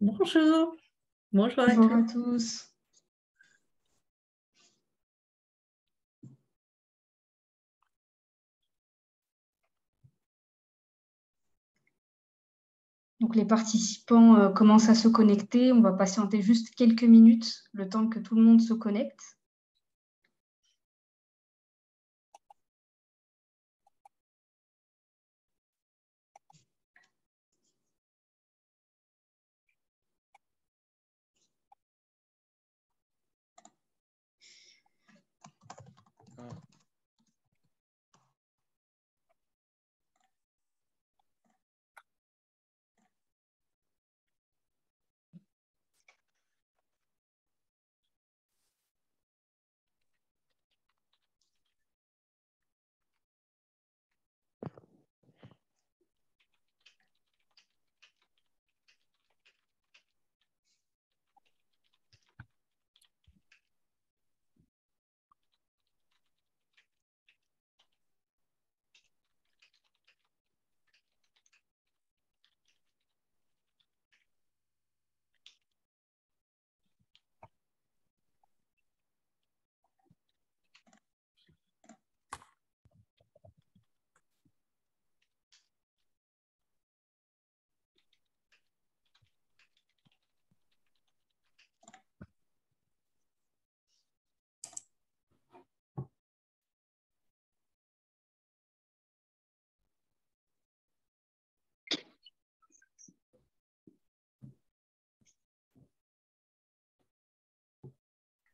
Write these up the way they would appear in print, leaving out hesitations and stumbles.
Bonjour, bonjour à Bonjour tous. à tous. Donc les participants commencent à se connecter. On va patienter juste quelques minutes, le temps que tout le monde se connecte.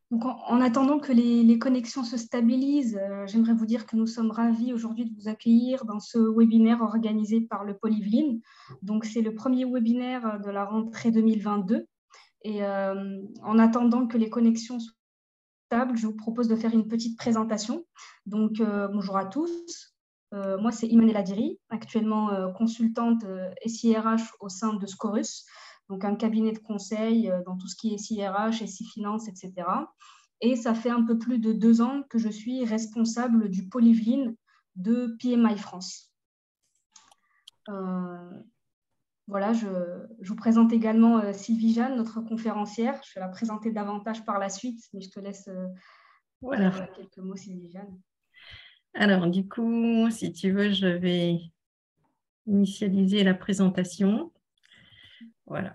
Donc, en attendant que les connexions se stabilisent, j'aimerais vous dire que nous sommes ravis aujourd'hui de vous accueillir dans ce webinaire organisé par le Pôle Yvelines. Donc, c'est le premier webinaire de la rentrée 2022. Et en attendant que les connexions soient stables, je vous propose de faire une petite présentation. Donc, bonjour à tous. Moi, c'est Imane Ladiri, actuellement consultante SIRH au sein de Scorus, donc un cabinet de conseil dans tout ce qui est SIRH, SI Finance, etc. Et ça fait un peu plus de 2 ans que je suis responsable du pôle Yvelines de PMI France. Voilà, je vous présente également Sylvie Jeanne, notre conférencière. Je vais la présenter davantage par la suite, mais je te laisse dire quelques mots, Sylvie Jeanne. Alors, du coup, si tu veux, je vais initialiser la présentation. Voilà.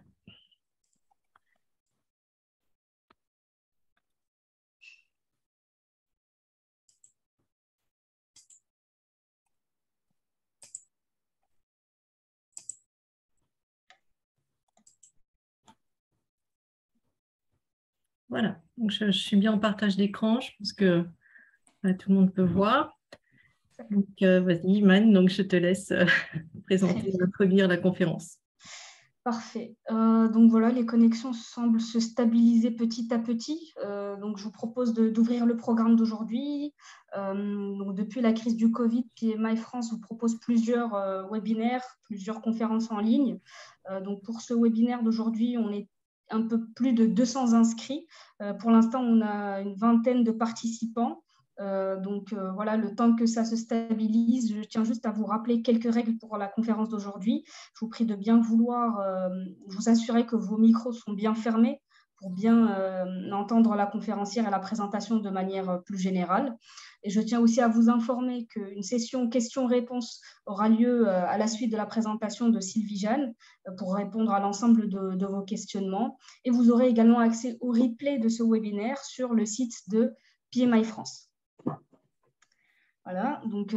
Voilà, donc je suis bien en partage d'écran, je pense que tout le monde peut voir. Donc, vas-y, Imane, donc je te laisse présenter, introduire la conférence. Parfait. Donc voilà, les connexions semblent se stabiliser petit à petit. Donc je vous propose d'ouvrir le programme d'aujourd'hui. Donc depuis la crise du Covid, PMI France vous propose plusieurs webinaires, plusieurs conférences en ligne. Donc pour ce webinaire d'aujourd'hui, on est un peu plus de 200 inscrits. Pour l'instant, on a une vingtaine de participants. Voilà, le temps que ça se stabilise, je tiens juste à vous rappeler quelques règles pour la conférence d'aujourd'hui. Je vous prie de bien vouloir vous assurer que vos micros sont bien fermés pour bien entendre la conférencière et la présentation de manière plus générale. Et je tiens aussi à vous informer qu'une session questions-réponses aura lieu à la suite de la présentation de Sylvie Jeanne pour répondre à l'ensemble de vos questionnements. Et vous aurez également accès au replay de ce webinaire sur le site de PMI France. Voilà, donc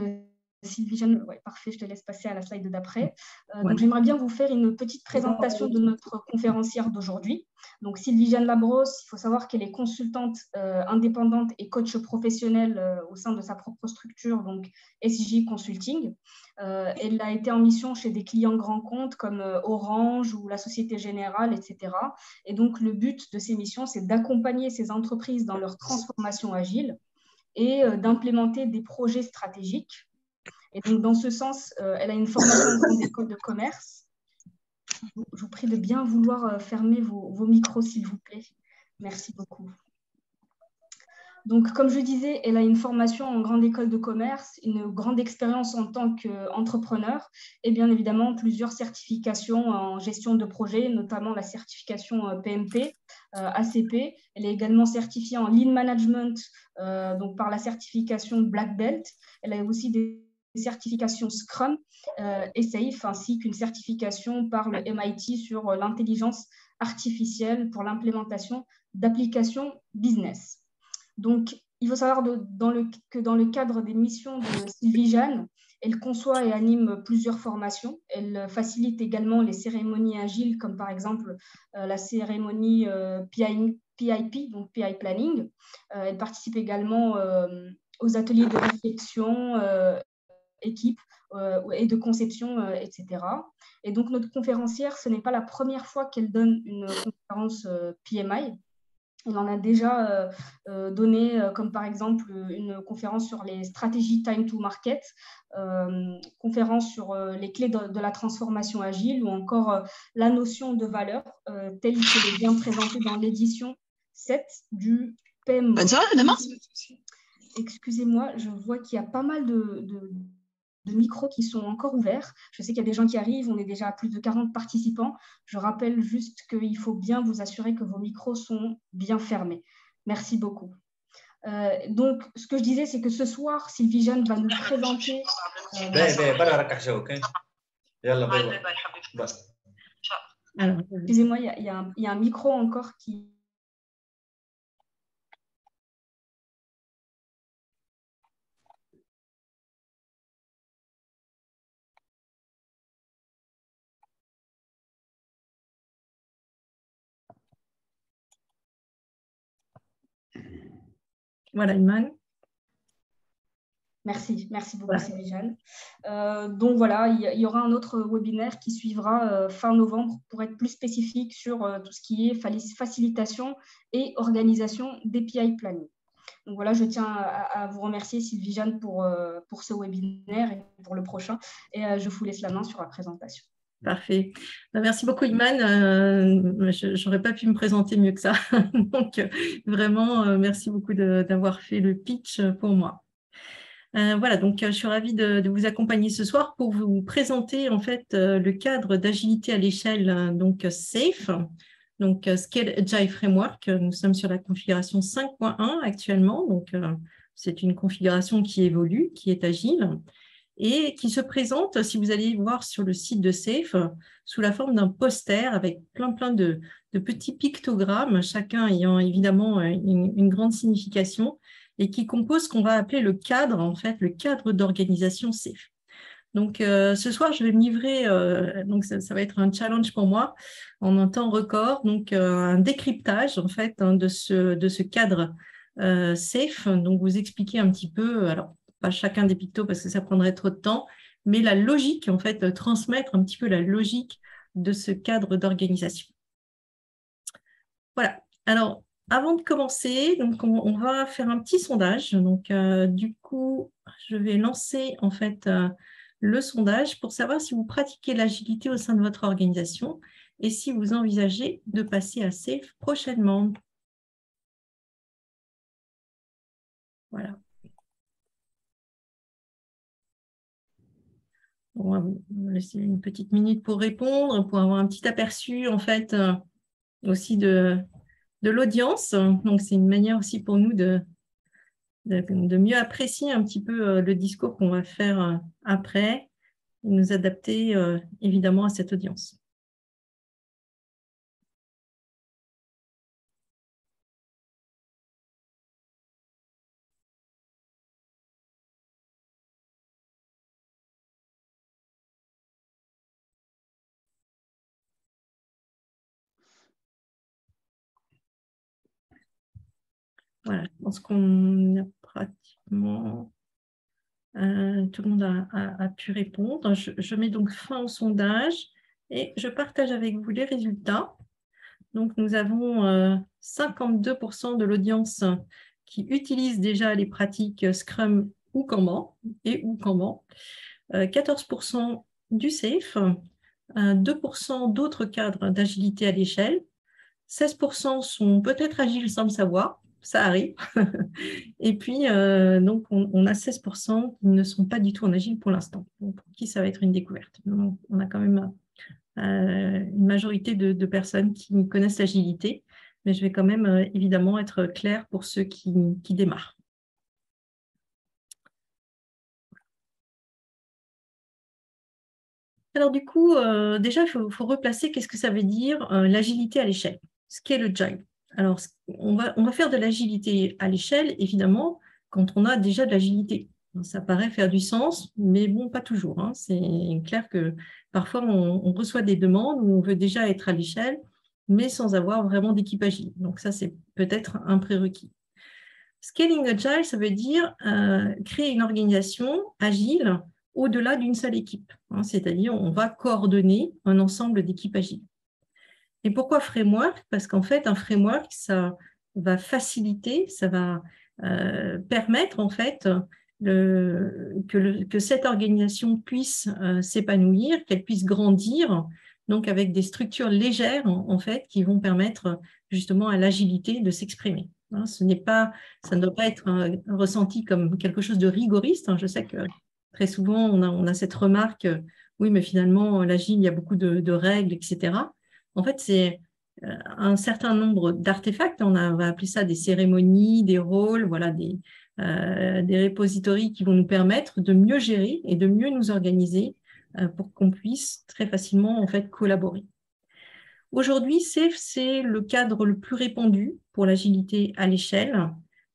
Sylvie Jeanne, ouais, parfait, je te laisse passer à la slide d'après. Donc j'aimerais bien vous faire une petite présentation de notre conférencière d'aujourd'hui. Donc Sylvie Jeanne Labrosse, il faut savoir qu'elle est consultante indépendante et coach professionnel au sein de sa propre structure, donc SJ Consulting. Elle a été en mission chez des clients grands comptes comme Orange ou la Société Générale, etc. Et donc le but de ces missions, c'est d'accompagner ces entreprises dans leur transformation agile et d'implémenter des projets stratégiques. Et donc, dans ce sens, elle a une formation en grande école de commerce. Je vous prie de bien vouloir fermer vos micros, s'il vous plaît. Merci beaucoup. Donc, comme je disais, elle a une formation en grande école de commerce, une grande expérience en tant qu'entrepreneur et bien évidemment plusieurs certifications en gestion de projet, notamment la certification PMP, ACP. Elle est également certifiée en Lean Management donc par la certification Black Belt. Elle a aussi des certifications Scrum et SAFe, ainsi qu'une certification par le MIT sur l'intelligence artificielle pour l'implémentation d'applications business. Donc, il faut savoir que dans le cadre des missions de Sylvie Jeanne, elle conçoit et anime plusieurs formations. Elle facilite également les cérémonies agiles, comme par exemple la cérémonie PIP, donc PI Planning. Elle participe également aux ateliers de réflexion, équipe et de conception, etc. Et donc, notre conférencière, ce n'est pas la première fois qu'elle donne une conférence PMI. Il en a déjà donné, comme par exemple une conférence sur les stratégies time to market, conférence sur les clés de la transformation agile ou encore la notion de valeur, telle qu'elle est bien présentée dans l'édition 7 du PMO. Bonne soirée, demain. Excusez-moi, je vois qu'il y a pas mal de micros qui sont encore ouverts. Je sais qu'il y a des gens qui arrivent, on est déjà à plus de 40 participants. Je rappelle juste qu'il faut bien vous assurer que vos micros sont bien fermés. Merci beaucoup. Donc, ce que je disais, c'est que ce soir, Sylvie Jeanne va nous présenter... Excusez-moi, il y a un micro encore qui... Voilà, Iman. Merci beaucoup, Sylvie Jeanne. Donc voilà, il y aura un autre webinaire qui suivra fin novembre pour être plus spécifique sur tout ce qui est facilitation et organisation d'API Planning. Donc voilà, je tiens à vous remercier, Sylvie Jeanne, pour ce webinaire et pour le prochain. Et je vous laisse la main sur la présentation. Parfait. Merci beaucoup, Iman. Je n'aurais pas pu me présenter mieux que ça. Donc, vraiment, merci beaucoup d'avoir fait le pitch pour moi. Voilà, donc je suis ravie de vous accompagner ce soir pour vous présenter en fait le cadre d'agilité à l'échelle, donc SAFe, donc Scale Agile Framework. Nous sommes sur la configuration 5.1 actuellement, donc c'est une configuration qui évolue, qui est agile et qui se présente, si vous allez voir sur le site de SAFe, sous la forme d'un poster avec plein de petits pictogrammes, chacun ayant évidemment une grande signification, et qui compose ce qu'on va appeler le cadre, en fait, le cadre d'organisation SAFe. Donc, ce soir, je vais me livrer, donc ça va être un challenge pour moi, en un temps record, donc un décryptage, en fait, de ce cadre SAFe, donc vous expliquer un petit peu, alors, pas chacun des pictos parce que ça prendrait trop de temps, mais la logique, en fait, transmettre un petit peu la logique de ce cadre d'organisation. Voilà. Alors, avant de commencer, donc on va faire un petit sondage. Donc, du coup, je vais lancer en fait le sondage pour savoir si vous pratiquez l'agilité au sein de votre organisation et si vous envisagez de passer à SAFe prochainement. Voilà. On va vous laisser une petite minute pour répondre, pour avoir un petit aperçu en fait aussi de l'audience. Donc, c'est une manière aussi pour nous de mieux apprécier un petit peu le discours qu'on va faire après et nous adapter évidemment à cette audience. Voilà, je pense qu'on a pratiquement... tout le monde a pu répondre. Je mets donc fin au sondage et je partage avec vous les résultats. Donc, nous avons 52% de l'audience qui utilise déjà les pratiques Scrum ou Kanban, 14% du SAFe, 2% d'autres cadres d'agilité à l'échelle, 16% sont peut-être agiles sans le savoir, ça arrive. Et puis, donc, on a 16% qui ne sont pas du tout en agile pour l'instant. Donc, pour qui ça va être une découverte. Donc, on a quand même une majorité de personnes qui connaissent l'agilité, mais je vais quand même évidemment être claire pour ceux qui démarrent. Alors du coup, déjà, il faut replacer qu'est-ce que ça veut dire l'agilité à l'échelle, ce qu'est le Agile. Alors, on va faire de l'agilité à l'échelle, évidemment, quand on a déjà de l'agilité. Ça paraît faire du sens, mais bon, pas toujours, hein. C'est clair que parfois, on reçoit des demandes où on veut déjà être à l'échelle, mais sans avoir vraiment d'équipe agile. Donc ça, c'est peut-être un prérequis. Scaling Agile, ça veut dire créer une organisation agile au-delà d'une seule équipe, hein, c'est-à-dire on va coordonner un ensemble d'équipes agiles. Et pourquoi framework? Parce qu'en fait, un framework, ça va faciliter, ça va permettre en fait que cette organisation puisse s'épanouir, qu'elle puisse grandir, donc avec des structures légères en fait qui vont permettre justement à l'agilité de s'exprimer. Hein, ça ne doit pas être ressenti comme quelque chose de rigoriste. Hein. Je sais que très souvent on a cette remarque, oui, mais finalement l'agile, il y a beaucoup de règles, etc. En fait, c'est un certain nombre d'artefacts, on va appeler ça des cérémonies, des rôles, voilà, des repositories qui vont nous permettre de mieux gérer et de mieux nous organiser pour qu'on puisse très facilement en fait collaborer. Aujourd'hui, SAFe, c'est le cadre le plus répandu pour l'agilité à l'échelle.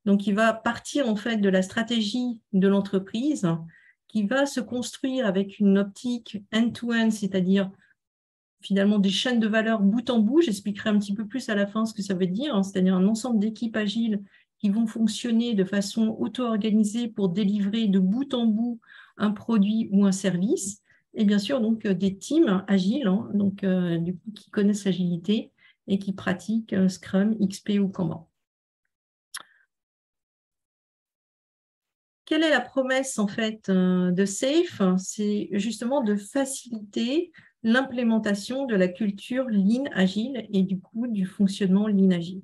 Donc, il va partir en fait de la stratégie de l'entreprise qui va se construire avec une optique end-to-end, c'est-à-dire finalement des chaînes de valeur bout en bout. J'expliquerai un petit peu plus à la fin ce que ça veut dire, hein, c'est-à-dire un ensemble d'équipes agiles qui vont fonctionner de façon auto-organisée pour délivrer de bout en bout un produit ou un service. Et bien sûr, donc, des teams agiles, hein, donc, du coup, qui connaissent l'agilité et qui pratiquent Scrum, XP ou Kanban. Quelle est la promesse en fait de SAFe? C'est justement de faciliter l'implémentation de la culture Lean Agile et du coup du fonctionnement Lean Agile.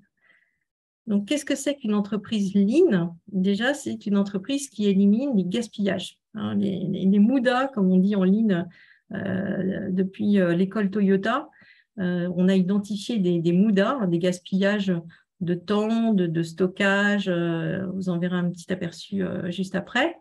Donc, qu'est-ce que c'est qu'une entreprise Lean? Déjà, c'est une entreprise qui élimine les gaspillages, hein, les MUDA, comme on dit en Lean depuis l'école Toyota. On a identifié des MUDA, des gaspillages de temps, de stockage. Vous en verrez un petit aperçu juste après.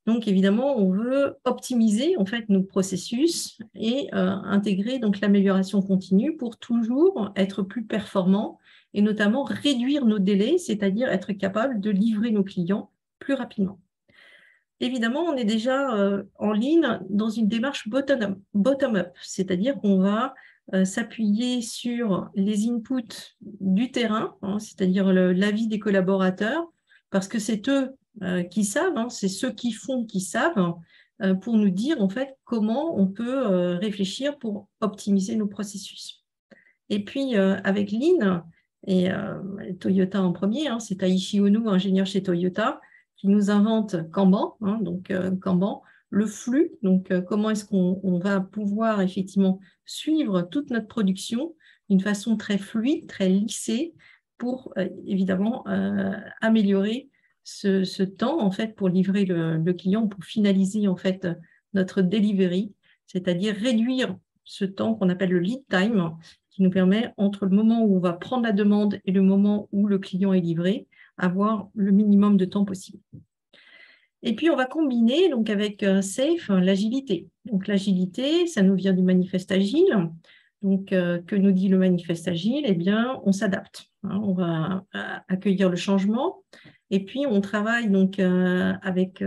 Donc, évidemment, on veut optimiser en fait nos processus et intégrer donc l'amélioration continue pour toujours être plus performant et notamment réduire nos délais, c'est-à-dire être capable de livrer nos clients plus rapidement. Évidemment, on est déjà en ligne dans une démarche bottom-up, c'est-à-dire qu'on va s'appuyer sur les inputs du terrain, hein, c'est-à-dire l'avis des collaborateurs, parce que c'est eux qui savent, hein, c'est ceux qui font qui savent, pour nous dire en fait comment on peut réfléchir pour optimiser nos processus. Et puis avec Lean, et Toyota en premier, hein, c'est Taishi Ono, ingénieur chez Toyota, qui nous invente Kanban, hein, donc Kanban, le flux, donc comment est-ce qu'on va pouvoir effectivement suivre toute notre production d'une façon très fluide, très lissée, pour évidemment améliorer ce temps en fait pour livrer le client, pour finaliser en fait notre delivery, c'est-à-dire réduire ce temps qu'on appelle le lead time, qui nous permet, entre le moment où on va prendre la demande et le moment où le client est livré, avoir le minimum de temps possible. Et puis, on va combiner donc, avec SAFe l'agilité. Donc, l'agilité, ça nous vient du manifeste agile. Donc, que nous dit le manifeste agile? Eh bien, on s'adapte. Hein, on va accueillir le changement. Et puis, on travaille donc, avec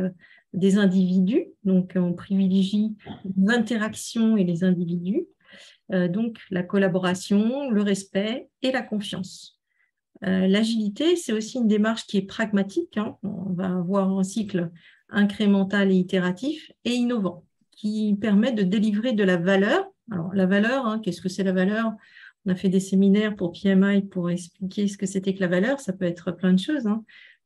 des individus. Donc, on privilégie les interactions et les individus. Donc, la collaboration, le respect et la confiance. L'agilité, c'est aussi une démarche qui est pragmatique, hein. On va avoir un cycle incrémental et itératif et innovant qui permet de délivrer de la valeur. Alors, la valeur, hein, qu'est-ce que c'est la valeur? On a fait des séminaires pour PMI pour expliquer ce que c'était que la valeur. Ça peut être plein de choses, hein.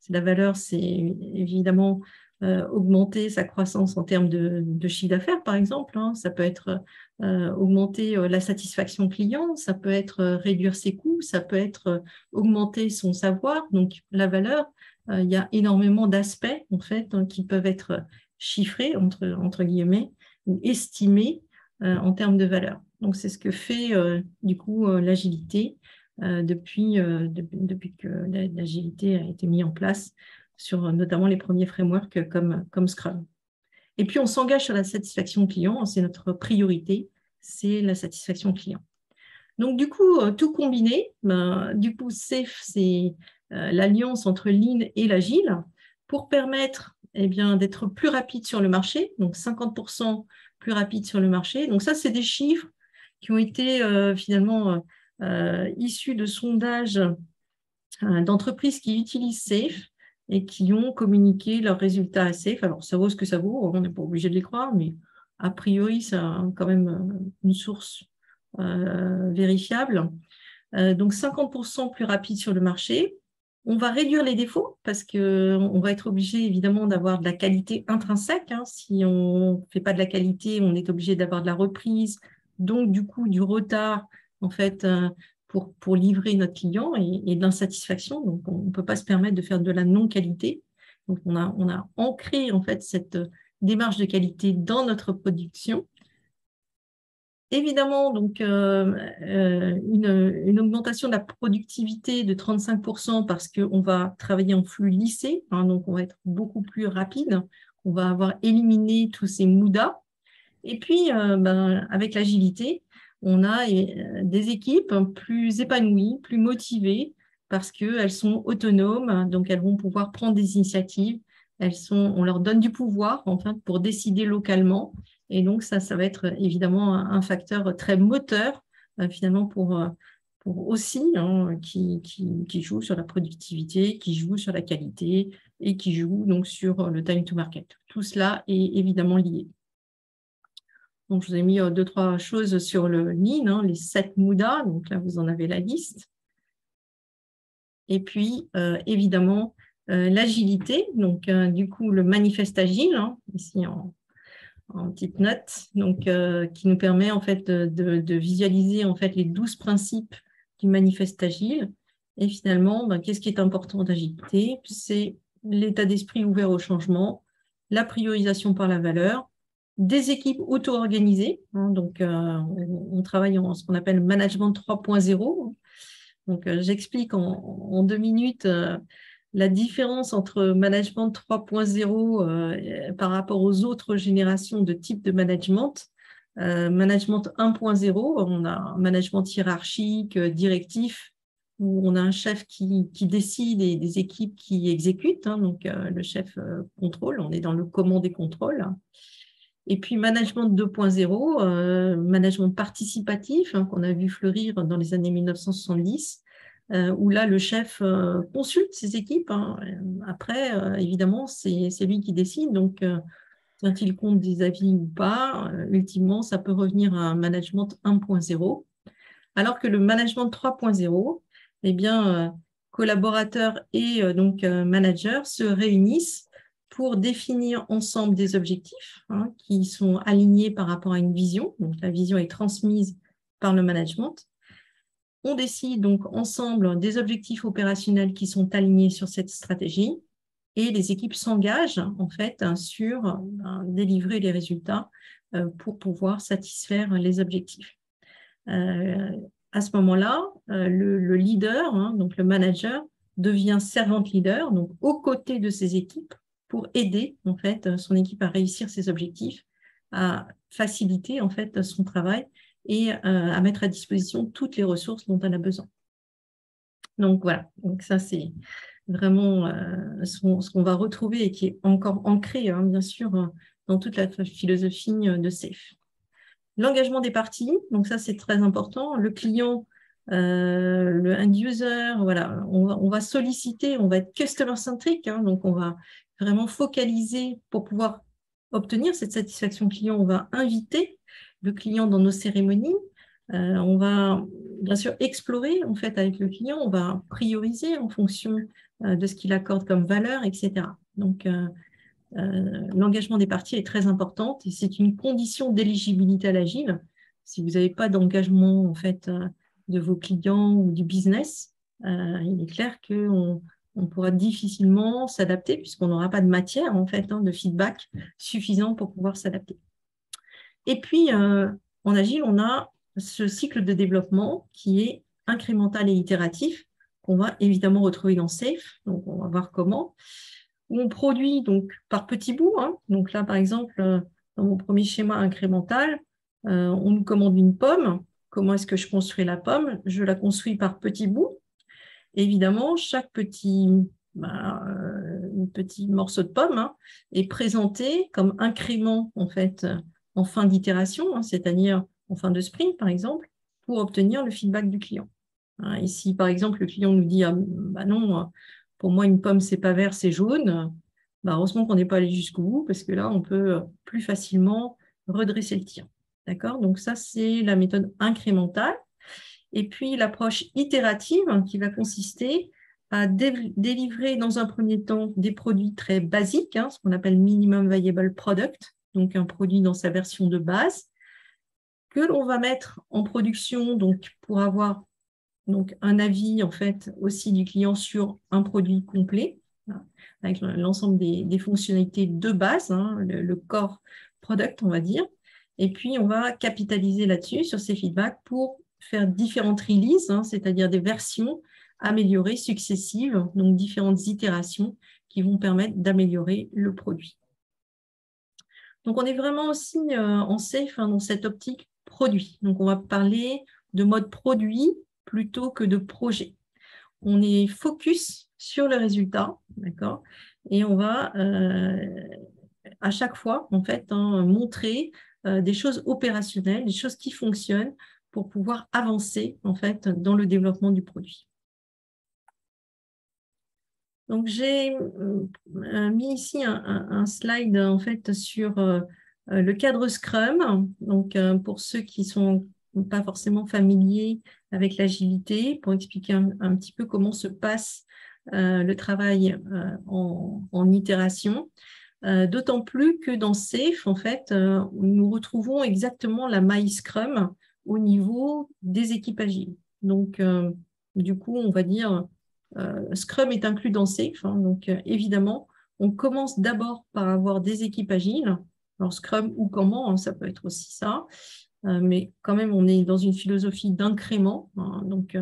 La valeur, c'est évidemment augmenter sa croissance en termes de chiffre d'affaires, par exemple, hein. Ça peut être augmenter la satisfaction client, ça peut être réduire ses coûts, ça peut être augmenter son savoir, donc la valeur. Il y a énormément d'aspects, en fait, hein, qui peuvent être chiffrés, entre guillemets, ou estimés en termes de valeur. Donc, c'est ce que fait, du coup, l'agilité depuis que l'agilité a été mise en place sur notamment les premiers frameworks comme Scrum. Et puis, on s'engage sur la satisfaction client, c'est notre priorité, c'est la satisfaction client. Donc, du coup, tout combiné, du coup, SAFe, c'est l'alliance entre Lean et l'Agile pour permettre d'être plus rapide sur le marché, donc 50% plus rapide sur le marché. Donc, ça, c'est des chiffres qui ont été finalement issus de sondages d'entreprises qui utilisent SAFe et qui ont communiqué leurs résultats à SAFe. Alors, ça vaut ce que ça vaut, on n'est pas obligé de les croire, mais a priori, c'est quand même une source vérifiable. Donc, 50% plus rapide sur le marché. On va réduire les défauts parce qu'on va être obligé, évidemment, d'avoir de la qualité intrinsèque. Hein. Si on ne fait pas de la qualité, on est obligé d'avoir de la reprise, donc du coup, du retard, en fait, pour livrer notre client et de l'insatisfaction. Donc, on ne peut pas se permettre de faire de la non-qualité. Donc, on a ancré, en fait, cette démarche de qualité dans notre production. Évidemment, donc, une augmentation de la productivité de 35% parce qu'on va travailler en flux lissé, hein, donc on va être beaucoup plus rapide, on va avoir éliminé tous ces moudas. Et puis, avec l'agilité, on a des équipes plus épanouies, plus motivées, parce qu'elles sont autonomes, donc elles vont pouvoir prendre des initiatives, on leur donne du pouvoir, enfin, pour décider localement. Et donc, ça va être évidemment un facteur très moteur, finalement, pour aussi, hein, qui joue sur la productivité, qui joue sur la qualité et qui joue donc sur le time to market. Tout cela est évidemment lié. Donc, je vous ai mis 2-3 choses sur le Lean, hein, les 7 Muda. Donc là, vous en avez la liste. Et puis, évidemment, l'agilité. Donc, du coup, le manifeste agile, hein, ici en petite note, donc, qui nous permet en fait de visualiser en fait les 12 principes du manifeste agile. Et finalement, qu'est-ce qui est important d'agilité? C'est l'état d'esprit ouvert au changement, la priorisation par la valeur, des équipes auto-organisées. Hein, donc, on travaille en ce qu'on appelle management 3.0. Donc, j'explique en 2 minutes la différence entre management 3.0 par rapport aux autres générations de types de management. Management 1.0, on a un management hiérarchique, directif, où on a un chef qui décide et des équipes qui exécutent. Hein, donc, le chef contrôle, on est dans le commande et contrôle. Et puis, management 2.0, management participatif, hein, qu'on a vu fleurir dans les années 1970, où là, le chef consulte ses équipes. Hein. Après, évidemment, c'est lui qui décide. Donc, tient-il compte des avis ou pas, ultimement, ça peut revenir à un management 1.0. Alors que le management 3.0, eh bien, collaborateurs et donc managers se réunissent pour définir ensemble des objectifs, hein, qui sont alignés par rapport à une vision. Donc, la vision est transmise par le management. On décide donc ensemble des objectifs opérationnels qui sont alignés sur cette stratégie et les équipes s'engagent en fait sur délivrer les résultats pour pouvoir satisfaire les objectifs. À ce moment-là, le leader, hein, donc le manager, devient servant leader, donc aux côtés de ses équipes pour aider en fait son équipe à réussir ses objectifs, à faciliter en fait son travail et à mettre à disposition toutes les ressources dont elle a besoin. Donc voilà, donc ça c'est vraiment ce qu'on va retrouver et qui est encore ancré, hein, bien sûr, dans toute la philosophie de SAFe. L'engagement des parties, donc ça c'est très important. Le client, le end user, voilà, on va solliciter, on va être customer-centric, hein, donc on va vraiment focaliser pour pouvoir obtenir cette satisfaction client. On va inviter le client dans nos cérémonies. On va bien sûr explorer en fait avec le client, on va prioriser en fonction de ce qu'il accorde comme valeur, etc. Donc, l'engagement des parties est très important et c'est une condition d'éligibilité à l'agile. Si vous n'avez pas d'engagement en fait de vos clients ou du business, il est clair qu'on pourra difficilement s'adapter puisqu'on n'aura pas de matière en fait de feedback suffisant pour pouvoir s'adapter. Et puis en agile, on a ce cycle de développement qui est incrémental et itératif qu'on va évidemment retrouver dans SAFe. Donc on va voir comment. Où on produit donc par petits bouts. Donc là, par exemple, dans mon premier schéma incrémental, on nous commande une pomme. Comment est-ce que je construis la pomme? Je la construis par petits bouts. Évidemment, chaque petit morceau de pomme est présenté comme incrément en fait en fin d'itération, c'est-à-dire en fin de sprint par exemple, pour obtenir le feedback du client. Et si par exemple le client nous dit non, pour moi une pomme c'est pas vert, c'est jaune, heureusement qu'on n'est pas allé jusqu'au bout parce que là on peut plus facilement redresser le tir. D'accord? Donc ça c'est la méthode incrémentale. Et puis l'approche itérative qui va consister à délivrer dans un premier temps des produits très basiques, ce qu'on appelle minimum viable product, donc un produit dans sa version de base, que l'on va mettre en production donc, pour avoir donc, un avis en fait, aussi du client sur un produit complet, avec l'ensemble des fonctionnalités de base, le core product, on va dire. Et puis, on va capitaliser là-dessus, sur ces feedbacks, pour faire différentes releases, c'est-à-dire des versions améliorées successives, donc différentes itérations qui vont permettre d'améliorer le produit. Donc, on est vraiment aussi en SAFe dans cette optique produit. Donc, on va parler de mode produit plutôt que de projet. On est focus sur le résultat, d'accord? Et on va à chaque fois, en fait, montrer des choses opérationnelles, des choses qui fonctionnent pour pouvoir avancer, en fait, dans le développement du produit. Donc, j'ai mis ici un slide, en fait, sur le cadre Scrum. Donc, pour ceux qui sont pas forcément familiers avec l'agilité, pour expliquer un petit peu comment se passe le travail en itération. D'autant plus que dans SAFe, en fait, nous retrouvons exactement la maille Scrum au niveau des équipes agiles. Donc, du coup, on va dire, Scrum est inclus dans SAFe. Donc, évidemment, on commence d'abord par avoir des équipes agiles. Alors, Scrum ou comment, ça peut être aussi ça. Mais quand même, on est dans une philosophie d'incrément, donc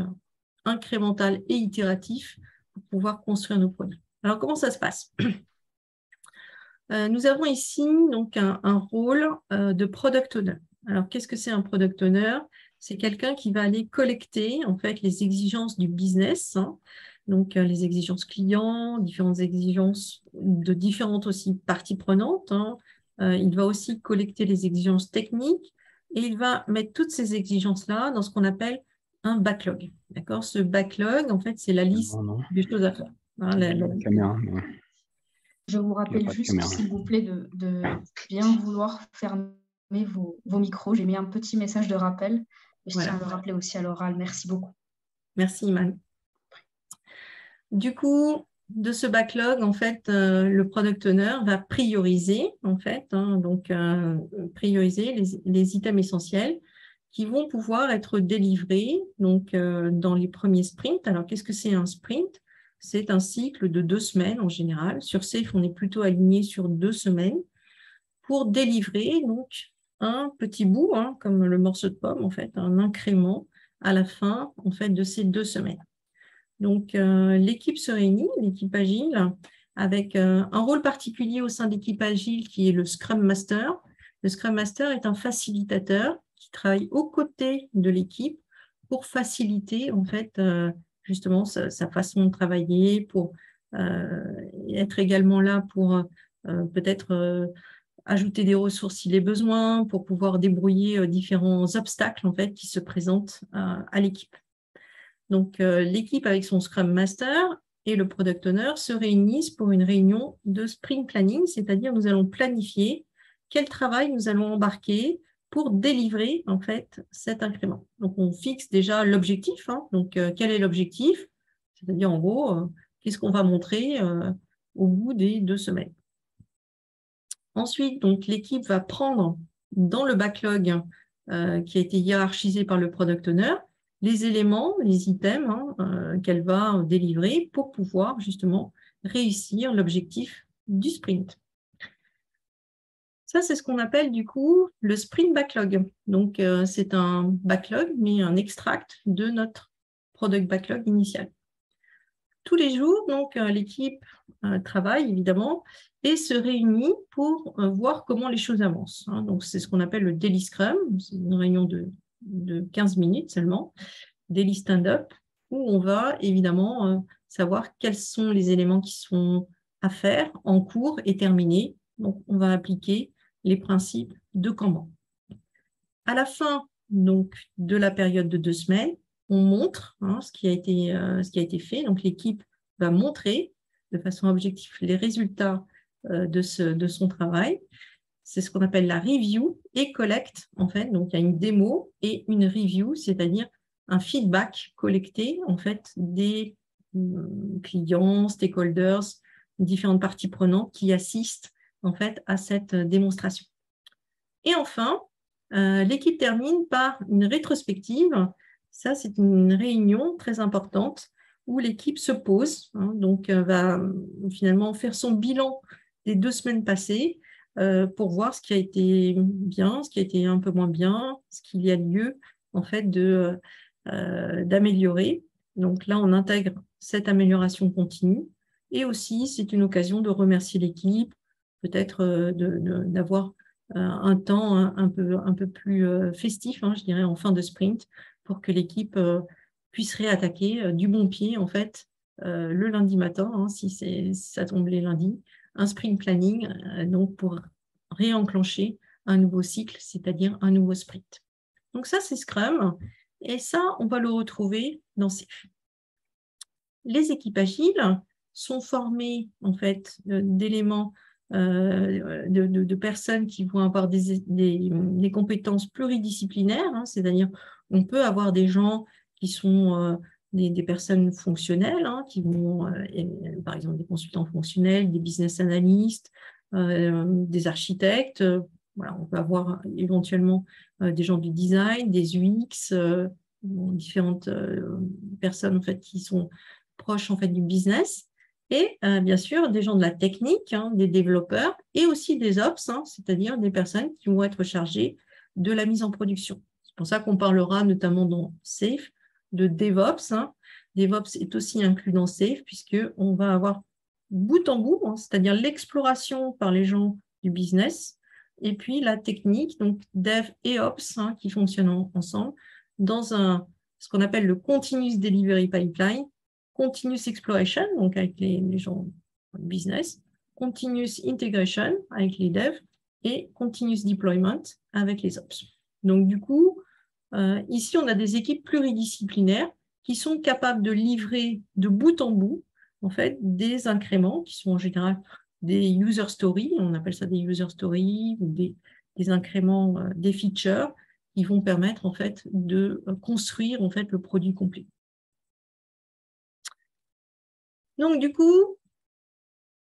incrémental et itératif pour pouvoir construire nos produits. Alors, comment ça se passe? Nous avons ici donc un rôle de product owner. Alors, qu'est-ce que c'est un product owner? C'est quelqu'un qui va aller collecter en fait les exigences du business, donc les exigences clients, différentes exigences de différentes aussi parties prenantes. Il va aussi collecter les exigences techniques et il va mettre toutes ces exigences-là dans ce qu'on appelle un backlog. D'accord? Ce backlog, en fait, c'est la liste des choses à faire. Je vous rappelle juste, s'il vous plaît, de bien vouloir fermer vos micros. J'ai mis un petit message de rappel. Et je tiens à le rappeler aussi à l'oral. Merci beaucoup. Merci, Iman. Du coup, de ce backlog, en fait, le product owner va prioriser, en fait, donc prioriser les items essentiels qui vont pouvoir être délivrés donc, dans les premiers sprints. Alors, qu'est-ce que c'est un sprint? C'est un cycle de 2 semaines en général. Sur SAFe, on est plutôt aligné sur 2 semaines pour délivrer donc, un petit bout, comme le morceau de pomme, en fait, un incrément à la fin en fait, de ces 2 semaines. Donc, l'équipe se réunit, l'équipe agile, avec un rôle particulier au sein de l'équipe agile qui est le Scrum Master. Le Scrum Master est un facilitateur qui travaille aux côtés de l'équipe pour faciliter en fait justement sa façon de travailler, pour être également là pour peut-être ajouter des ressources s'il est besoin, pour pouvoir débrouiller différents obstacles en fait qui se présentent à l'équipe. Donc, l'équipe avec son Scrum Master et le Product Owner se réunissent pour une réunion de sprint planning, c'est-à-dire nous allons planifier quel travail nous allons embarquer pour délivrer en fait cet incrément. Donc, on fixe déjà l'objectif. Donc, quel est l'objectif? C'est-à-dire, en gros, qu'est-ce qu'on va montrer au bout des 2 semaines. Ensuite, donc, l'équipe va prendre dans le backlog qui a été hiérarchisé par le product owner les éléments, les items qu'elle va délivrer pour pouvoir justement réussir l'objectif du sprint. Ça, c'est ce qu'on appelle du coup le sprint backlog. Donc, c'est un backlog, mais un extract de notre product backlog initial. Tous les jours, donc, l'équipe travaille évidemment et se réunit pour voir comment les choses avancent. Donc, c'est ce qu'on appelle le daily scrum. C'est une réunion de 15 minutes seulement, daily stand-up, où on va évidemment savoir quels sont les éléments qui sont à faire, en cours et terminés. Donc, on va appliquer les principes de Kanban. À la fin donc, de la période de 2 semaines, on montre ce qui a été fait. Donc, l'équipe va montrer de façon objective les résultats de son travail. C'est ce qu'on appelle la review et collect, en fait. Donc, il y a une démo et une review, c'est-à-dire un feedback collecté, en fait, des clients, stakeholders, différentes parties prenantes qui assistent, en fait, à cette démonstration. Et enfin, l'équipe termine par une rétrospective. Ça, c'est une réunion très importante où l'équipe se pose, donc va finalement faire son bilan des 2 semaines passées pour voir ce qui a été bien, ce qui a été un peu moins bien, ce qu'il y a lieu en fait d'améliorer. Donc là, on intègre cette amélioration continue et aussi c'est une occasion de remercier l'équipe, peut-être d'avoir un temps un peu plus festif, je dirais, en fin de sprint, pour que l'équipe puisse réattaquer du bon pied, en fait, le lundi matin, si ça tombe les lundis, un sprint planning, donc pour réenclencher un nouveau cycle, c'est-à-dire un nouveau sprint. Donc ça, c'est Scrum, et ça, on va le retrouver dans Safe. Les équipes agiles sont formées, en fait, d'éléments de personnes qui vont avoir des compétences pluridisciplinaires, c'est-à-dire on peut avoir des gens qui sont des personnes fonctionnelles, qui vont, par exemple, des consultants fonctionnels, des business analysts, des architectes. Voilà, on peut avoir éventuellement des gens du design, des UX, différentes personnes en fait, qui sont proches en fait, du business. Et bien sûr, des gens de la technique, des développeurs et aussi des ops, c'est-à-dire des personnes qui vont être chargées de la mise en production. C'est pour ça qu'on parlera notamment dans Safe de DevOps. DevOps est aussi inclus dans Safe puisqu'on va avoir bout en bout, c'est-à-dire l'exploration par les gens du business et puis la technique, donc Dev et Ops qui fonctionnent ensemble dans ce qu'on appelle le Continuous Delivery Pipeline, Continuous Exploration, donc avec les gens du business, Continuous Integration avec les devs et Continuous Deployment avec les ops. Donc, du coup, ici, on a des équipes pluridisciplinaires qui sont capables de livrer de bout en bout, en fait, des incréments qui sont en général des user stories, on appelle ça des user stories, ou des incréments, des features qui vont permettre, en fait, de construire, en fait, le produit complet. Donc, du coup,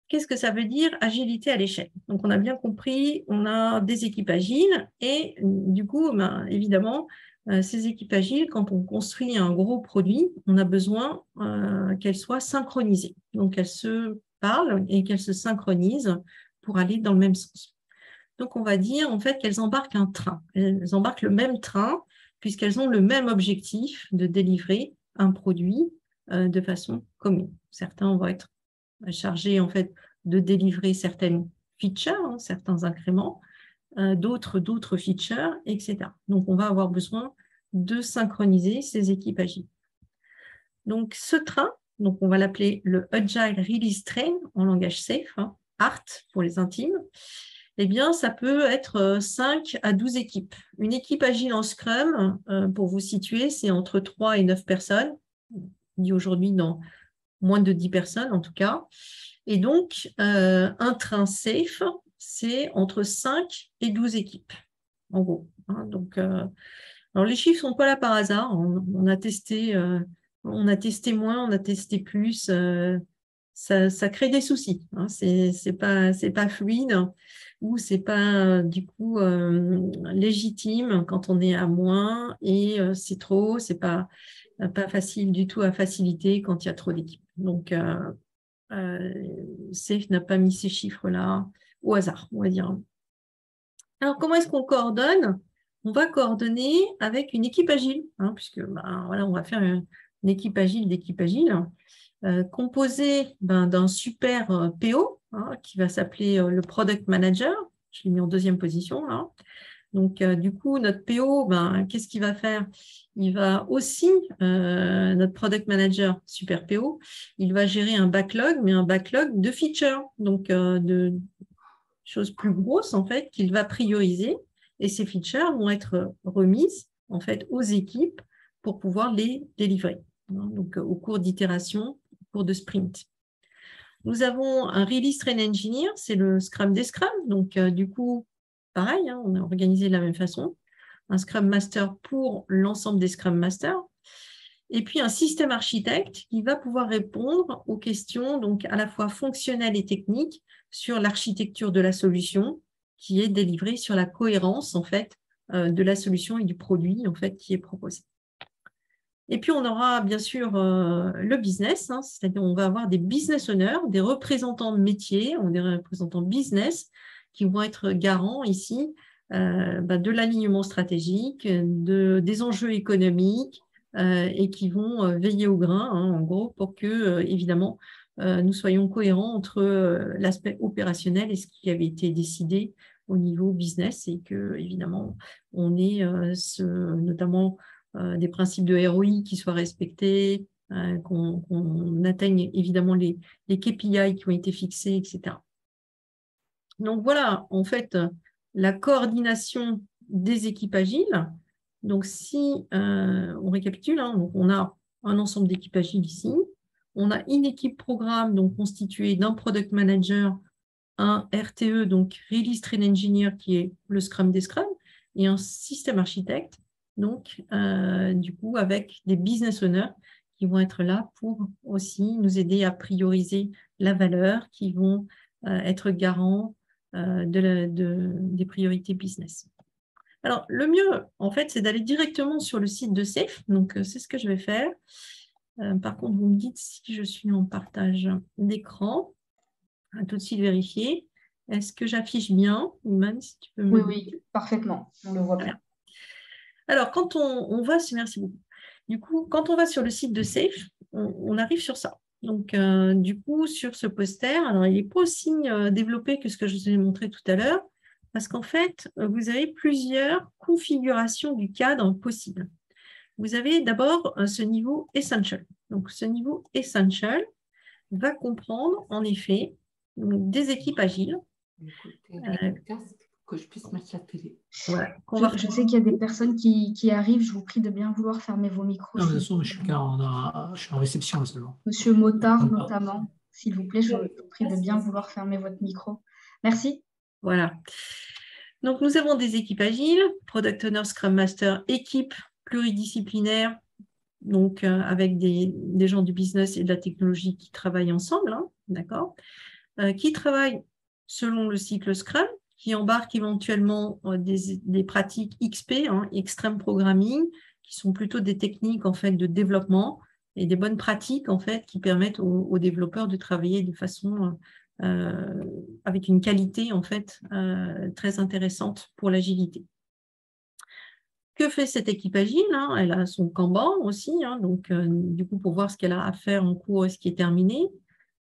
qu'est-ce que ça veut dire agilité à l'échelle? Donc, on a bien compris, on a des équipes agiles et du coup, évidemment, ces équipes agiles, quand on construit un gros produit, on a besoin qu'elles soient synchronisées. Donc, qu'elles se parlent et qu'elles se synchronisent pour aller dans le même sens. Donc, on va dire en fait qu'elles embarquent un train. Elles embarquent le même train puisqu'elles ont le même objectif de délivrer un produit de façon commune. Certains vont être chargés en fait de délivrer certaines features, certains incréments, d'autres features, etc. Donc, on va avoir besoin de synchroniser ces équipes agiles. Donc, ce train, donc on va l'appeler le Agile Release Train en langage safe, ART pour les intimes. Eh bien, ça peut être 5 à 12 équipes. Une équipe agile en Scrum, pour vous situer, c'est entre 3 et 9 personnes. On dit aujourd'hui dans moins de 10 personnes en tout cas. Et donc, un train safe, c'est entre 5 et 12 équipes, en gros. Donc, alors, les chiffres ne sont pas là par hasard. On a testé moins, on a testé plus. Ça crée des soucis. C'est pas fluide. ou c'est pas du coup légitime quand on est à moins et c'est trop, c'est pas facile du tout à faciliter quand il y a trop d'équipes. Donc, Safe n'a pas mis ces chiffres-là au hasard, on va dire. Alors, comment est-ce qu'on coordonne? On va coordonner avec une équipe agile, hein, puisque voilà, on va faire une équipe agile d'équipe agile, composée d'un super PO, hein, qui va s'appeler le Product Manager. Je l'ai mis en deuxième position là. Donc, du coup, notre PO, qu'est-ce qu'il va faire? Il va aussi, notre Product Manager, super PO, il va gérer un backlog, mais un backlog de features, donc de choses plus grosses, en fait, qu'il va prioriser. Et ces features vont être remises, en fait, aux équipes pour pouvoir les délivrer, hein, donc au cours d'itération, au cours de sprint. Nous avons un Release Train Engineer, c'est le Scrum des Scrum. Donc, du coup, pareil, hein, on est organisé de la même façon. Un Scrum Master pour l'ensemble des Scrum Masters. Et puis, un système architecte qui va pouvoir répondre aux questions, donc à la fois fonctionnelles et techniques, sur l'architecture de la solution qui est délivrée, sur la cohérence, en fait, de la solution et du produit, en fait, qui est proposé. Et puis, on aura bien sûr le business, hein, c'est-à-dire on va avoir des business owners, des représentants de métier, des représentants business qui vont être garants ici de l'alignement stratégique, des enjeux économiques et qui vont veiller au grain, hein, en gros, pour que, évidemment, nous soyons cohérents entre l'aspect opérationnel et ce qui avait été décidé au niveau business et que, évidemment, on ait notamment des principes de ROI qui soient respectés, qu'on atteigne évidemment les KPI qui ont été fixés, etc. Donc voilà, en fait, la coordination des équipes agiles. Donc si on récapitule, hein, donc on a un ensemble d'équipes agiles ici. On a une équipe programme donc constituée d'un product manager, un RTE, donc Release Train Engineer, qui est le Scrum des Scrum, et un système architecte, donc du coup avec des business owners qui vont être là pour aussi nous aider à prioriser la valeur, qui vont être garants des priorités business. Alors, le mieux, en fait, c'est d'aller directement sur le site de Safe. Donc, c'est ce que je vais faire. Par contre, vous me dites si je suis en partage d'écran. On va tout de suite vérifier. Est-ce que j'affiche bien, Iman, si tu peux me... Oui, parfaitement. On le voit bien. Alors, quand on va... Merci beaucoup. Du coup, quand on va sur le site de Safe, on arrive sur ça. Donc, du coup, sur ce poster, alors il n'est pas aussi développé que ce que je vous ai montré tout à l'heure, parce qu'en fait, vous avez plusieurs configurations du cadre possibles. Vous avez d'abord ce niveau Essential. Donc, ce niveau Essential va comprendre, en effet, des équipes agiles. Que je puisse mettre la télé. Voilà, je sais qu'il y a des personnes qui arrivent. Je vous prie de bien vouloir fermer vos micros. Non, de toute façon, je suis en réception seulement. Monsieur Motard, notamment, s'il vous plaît, je vous prie de bien vouloir fermer votre micro. Merci. Voilà. Donc, nous avons des équipes agiles, Product Owner, Scrum Master, équipe pluridisciplinaire, donc avec des gens du business et de la technologie qui travaillent ensemble, hein, d'accord, qui travaillent selon le cycle Scrum, qui embarquent éventuellement des pratiques XP, hein, Extreme Programming, qui sont plutôt des techniques en fait de développement et des bonnes pratiques en fait qui permettent aux développeurs de travailler de façon avec une qualité en fait très intéressante pour l'agilité. Que fait cette équipe agile, hein? Elle a son Kanban aussi, hein, donc du coup pour voir ce qu'elle a à faire en cours et ce qui est terminé.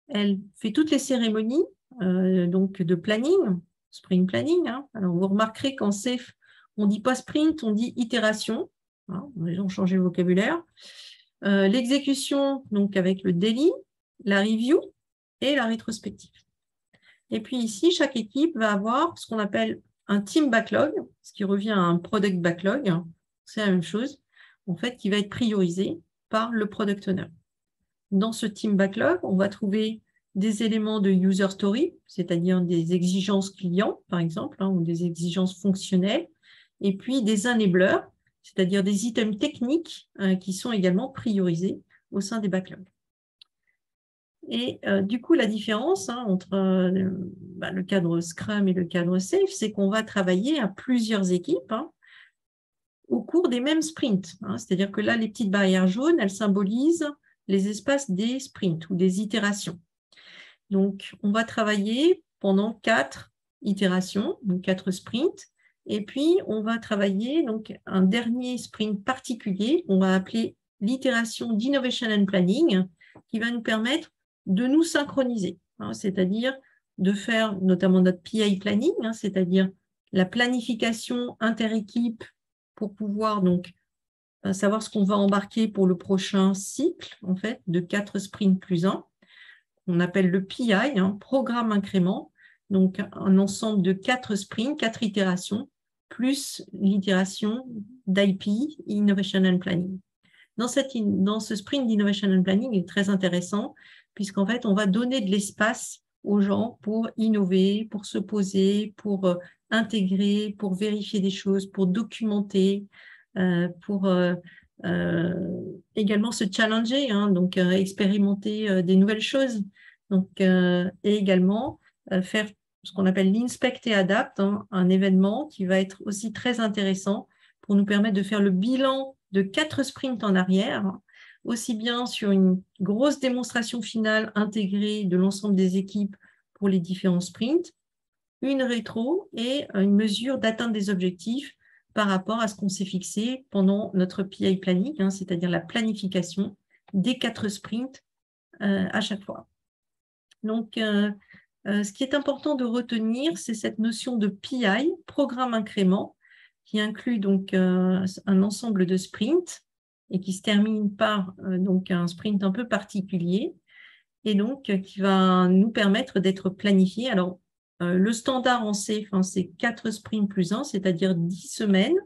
Elle fait toutes les cérémonies donc de planning, sprint planning. Hein. Alors vous remarquerez qu'en Safe, on ne dit pas sprint, on dit itération. Hein, les gens ont changé le vocabulaire. L'exécution, donc avec le daily, la review et la rétrospective. Et puis ici, chaque équipe va avoir ce qu'on appelle un team backlog, ce qui revient à un product backlog. C'est la même chose, en fait, qui va être priorisé par le product owner. Dans ce team backlog, on va trouver des éléments de user story, c'est-à-dire des exigences clients, par exemple, hein, ou des exigences fonctionnelles, et puis des enablers, c'est-à-dire des items techniques qui sont également priorisés au sein des backlogs. Et du coup, la différence entre le cadre Scrum et le cadre Safe, c'est qu'on va travailler à plusieurs équipes au cours des mêmes sprints. C'est-à-dire que là, les petites barrières jaunes, elles symbolisent les espaces des sprints ou des itérations. Donc, on va travailler pendant 4 itérations, donc 4 sprints, et puis on va travailler donc un dernier sprint particulier, on va appeler l'itération d'Innovation and Planning, qui va nous permettre de nous synchroniser, c'est-à-dire de faire notamment notre PI planning, c'est-à-dire la planification inter-équipe pour pouvoir donc savoir ce qu'on va embarquer pour le prochain cycle, en fait, de 4 sprints plus 1. On appelle le PI, programme incrément, donc un ensemble de 4 sprints, 4 itérations, plus l'itération d'IP, Innovation and Planning. Dans ce sprint d'Innovation and Planning, il est très intéressant, puisqu'en fait, on va donner de l'espace aux gens pour innover, pour se poser, pour intégrer, pour vérifier des choses, pour documenter, pour également se challenger, donc expérimenter des nouvelles choses, donc, et également faire ce qu'on appelle l'Inspect et Adapt, un événement qui va être aussi très intéressant pour nous permettre de faire le bilan de 4 sprints en arrière, aussi bien sur une grosse démonstration finale intégrée de l'ensemble des équipes pour les différents sprints, une rétro et une mesure d'atteinte des objectifs par rapport à ce qu'on s'est fixé pendant notre PI planning, c'est-à-dire la planification des 4 sprints à chaque fois. Donc, ce qui est important de retenir, c'est cette notion de PI, programme incrément, qui inclut donc un ensemble de sprints et qui se termine par donc un sprint un peu particulier et donc qui va nous permettre d'être planifié. Alors, le standard en Safe, c'est 4 sprints plus 1, c'est-à-dire 10 semaines.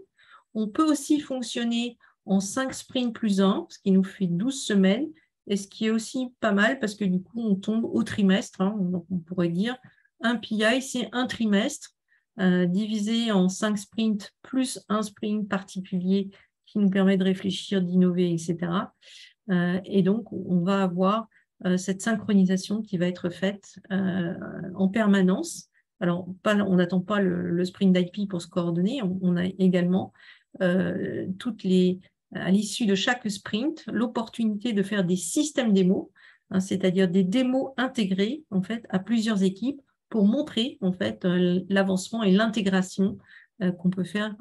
On peut aussi fonctionner en 5 sprints plus 1, ce qui nous fait 12 semaines, et ce qui est aussi pas mal parce que du coup, on tombe au trimestre. Donc, on pourrait dire un PI, c'est un trimestre divisé en 5 sprints plus un sprint particulier qui nous permet de réfléchir, d'innover, etc. Et donc, on va avoir cette synchronisation qui va être faite en permanence. Alors, on n'attend pas le sprint d'IP pour se coordonner. On a également à l'issue de chaque sprint, l'opportunité de faire des systèmes démos, c'est-à-dire des démos intégrées en fait à plusieurs équipes pour montrer en fait l'avancement et l'intégration qu'on peut faire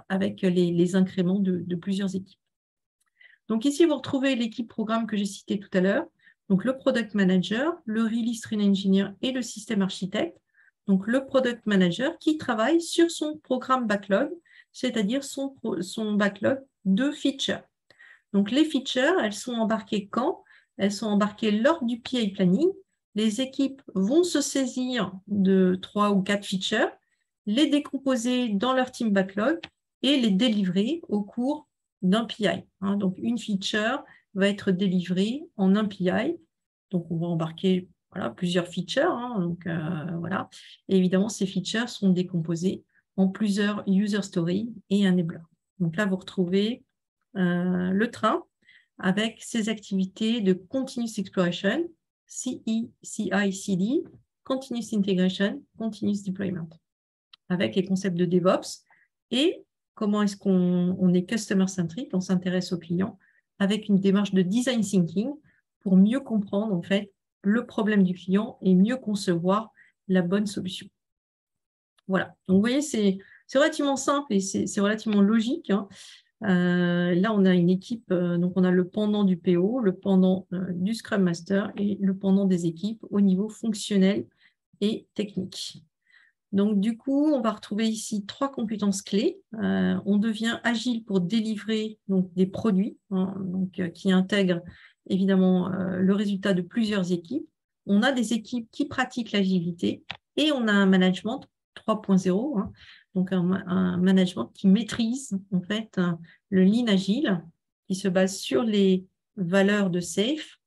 avec les incréments de plusieurs équipes. Donc ici, vous retrouvez l'équipe programme que j'ai citée tout à l'heure, donc le Product Manager, le Release Train Engineer et le Système Architecte. Donc le Product Manager qui travaille sur son programme backlog, c'est-à-dire son backlog de features. Donc les features, elles sont embarquées quand? Elles sont embarquées lors du PI Planning. Les équipes vont se saisir de 3 ou 4 features, les décomposer dans leur team backlog et les délivrer au cours d'un PI. Donc, une feature va être délivrée en un PI. Donc, on va embarquer plusieurs features. Voilà. Et évidemment, ces features sont décomposées en plusieurs user stories et un enabler. Donc là, vous retrouvez le train avec ses activités de Continuous Exploration, CI, CD, Continuous Integration, Continuous Deployment, avec les concepts de DevOps et comment est-ce qu'on est customer-centric, on s'intéresse aux clients avec une démarche de design thinking pour mieux comprendre en fait le problème du client et mieux concevoir la bonne solution. Voilà, donc vous voyez, c'est relativement simple et c'est relativement logique. Là, on a une équipe, donc on a le pendant du PO, le pendant du Scrum Master et le pendant des équipes au niveau fonctionnel et technique. Donc, du coup, on va retrouver ici 3 compétences clés. On devient agile pour délivrer donc, des produits qui intègrent évidemment le résultat de plusieurs équipes. On a des équipes qui pratiquent l'agilité et on a un management 3.0, donc un management qui maîtrise en fait le lean agile, qui se base sur les valeurs de SAFe,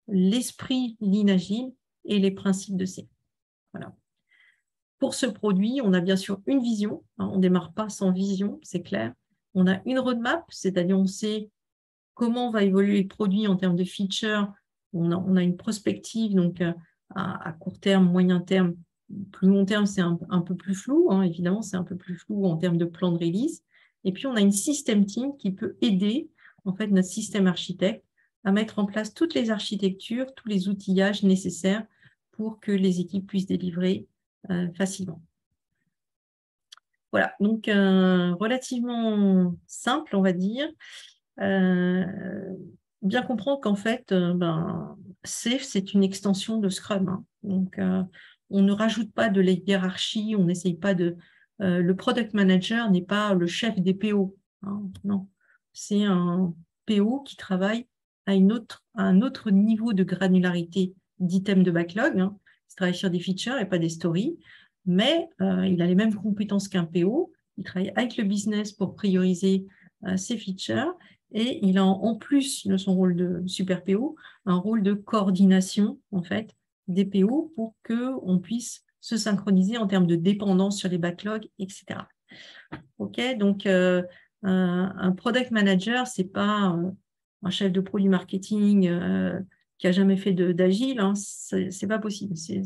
l'esprit lean agile et les principes de SAFe. Voilà. Pour ce produit, on a bien sûr une vision. On ne démarre pas sans vision, c'est clair. On a une roadmap, c'est-à-dire on sait comment va évoluer le produit en termes de features on a une prospective donc, à court terme, moyen terme, plus long terme, c'est un peu plus flou, hein, évidemment, c'est un peu plus flou en termes de plan de release. Et puis, on a une système team qui peut aider en fait, notre système architecte à mettre en place toutes les architectures, tous les outillages nécessaires pour que les équipes puissent délivrer facilement. Voilà, donc relativement simple, on va dire. Bien comprendre qu'en fait, SAFe, c'est une extension de Scrum. Hein. Donc, on ne rajoute pas de la hiérarchie, on n'essaye pas de... le product manager n'est pas le chef des PO. Hein, non, c'est un PO qui travaille à un autre niveau de granularité d'items de backlog. Hein. Il travaille sur des features et pas des stories, mais il a les mêmes compétences qu'un PO. Il travaille avec le business pour prioriser ses features et il a en plus de son rôle de super PO, un rôle de coordination en fait des PO pour qu'on puisse se synchroniser en termes de dépendance sur les backlogs, etc. Ok, donc un product manager, c'est pas un chef de produit marketing qui a jamais fait d'agile, hein, c'est pas possible. C'est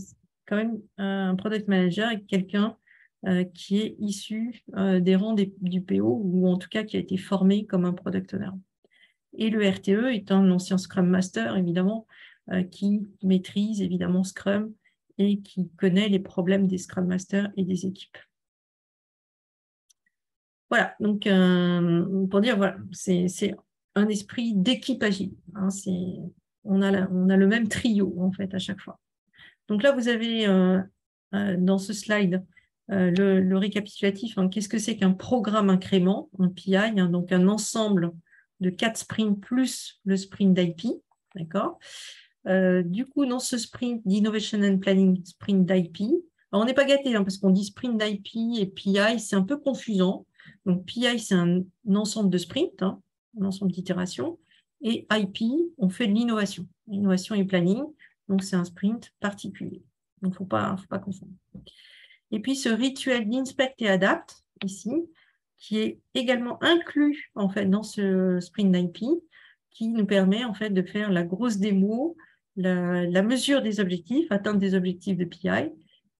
quand même un product manager et quelqu'un qui est issu des rangs du PO ou en tout cas qui a été formé comme un product owner. Et le RTE est un ancien Scrum Master, évidemment, qui maîtrise évidemment Scrum et qui connaît les problèmes des Scrum Masters et des équipes. Voilà, donc pour dire, voilà, c'est un esprit d'équipe agile. Hein, on a le même trio, en fait, à chaque fois. Donc là, vous avez dans ce slide le récapitulatif. Hein, qu'est-ce que c'est qu'un programme incrément, un PI, hein, donc un ensemble de 4 sprints plus le sprint d'IP, d'accord. Du coup, dans ce sprint d'Innovation and Planning, sprint d'IP, on n'est pas gâté hein, parce qu'on dit sprint d'IP et PI, c'est un peu confusant. Donc, PI, c'est un ensemble de sprints, hein, un ensemble d'itérations, et IP, on fait de l'innovation. Innovation et planning, donc c'est un sprint particulier. Donc, il ne faut pas confondre. Et puis, ce rituel d'inspect et adapt, ici, qui est également inclus en fait dans ce sprint d'IP, qui nous permet en fait de faire la grosse démo, la mesure des objectifs, atteindre des objectifs de PI,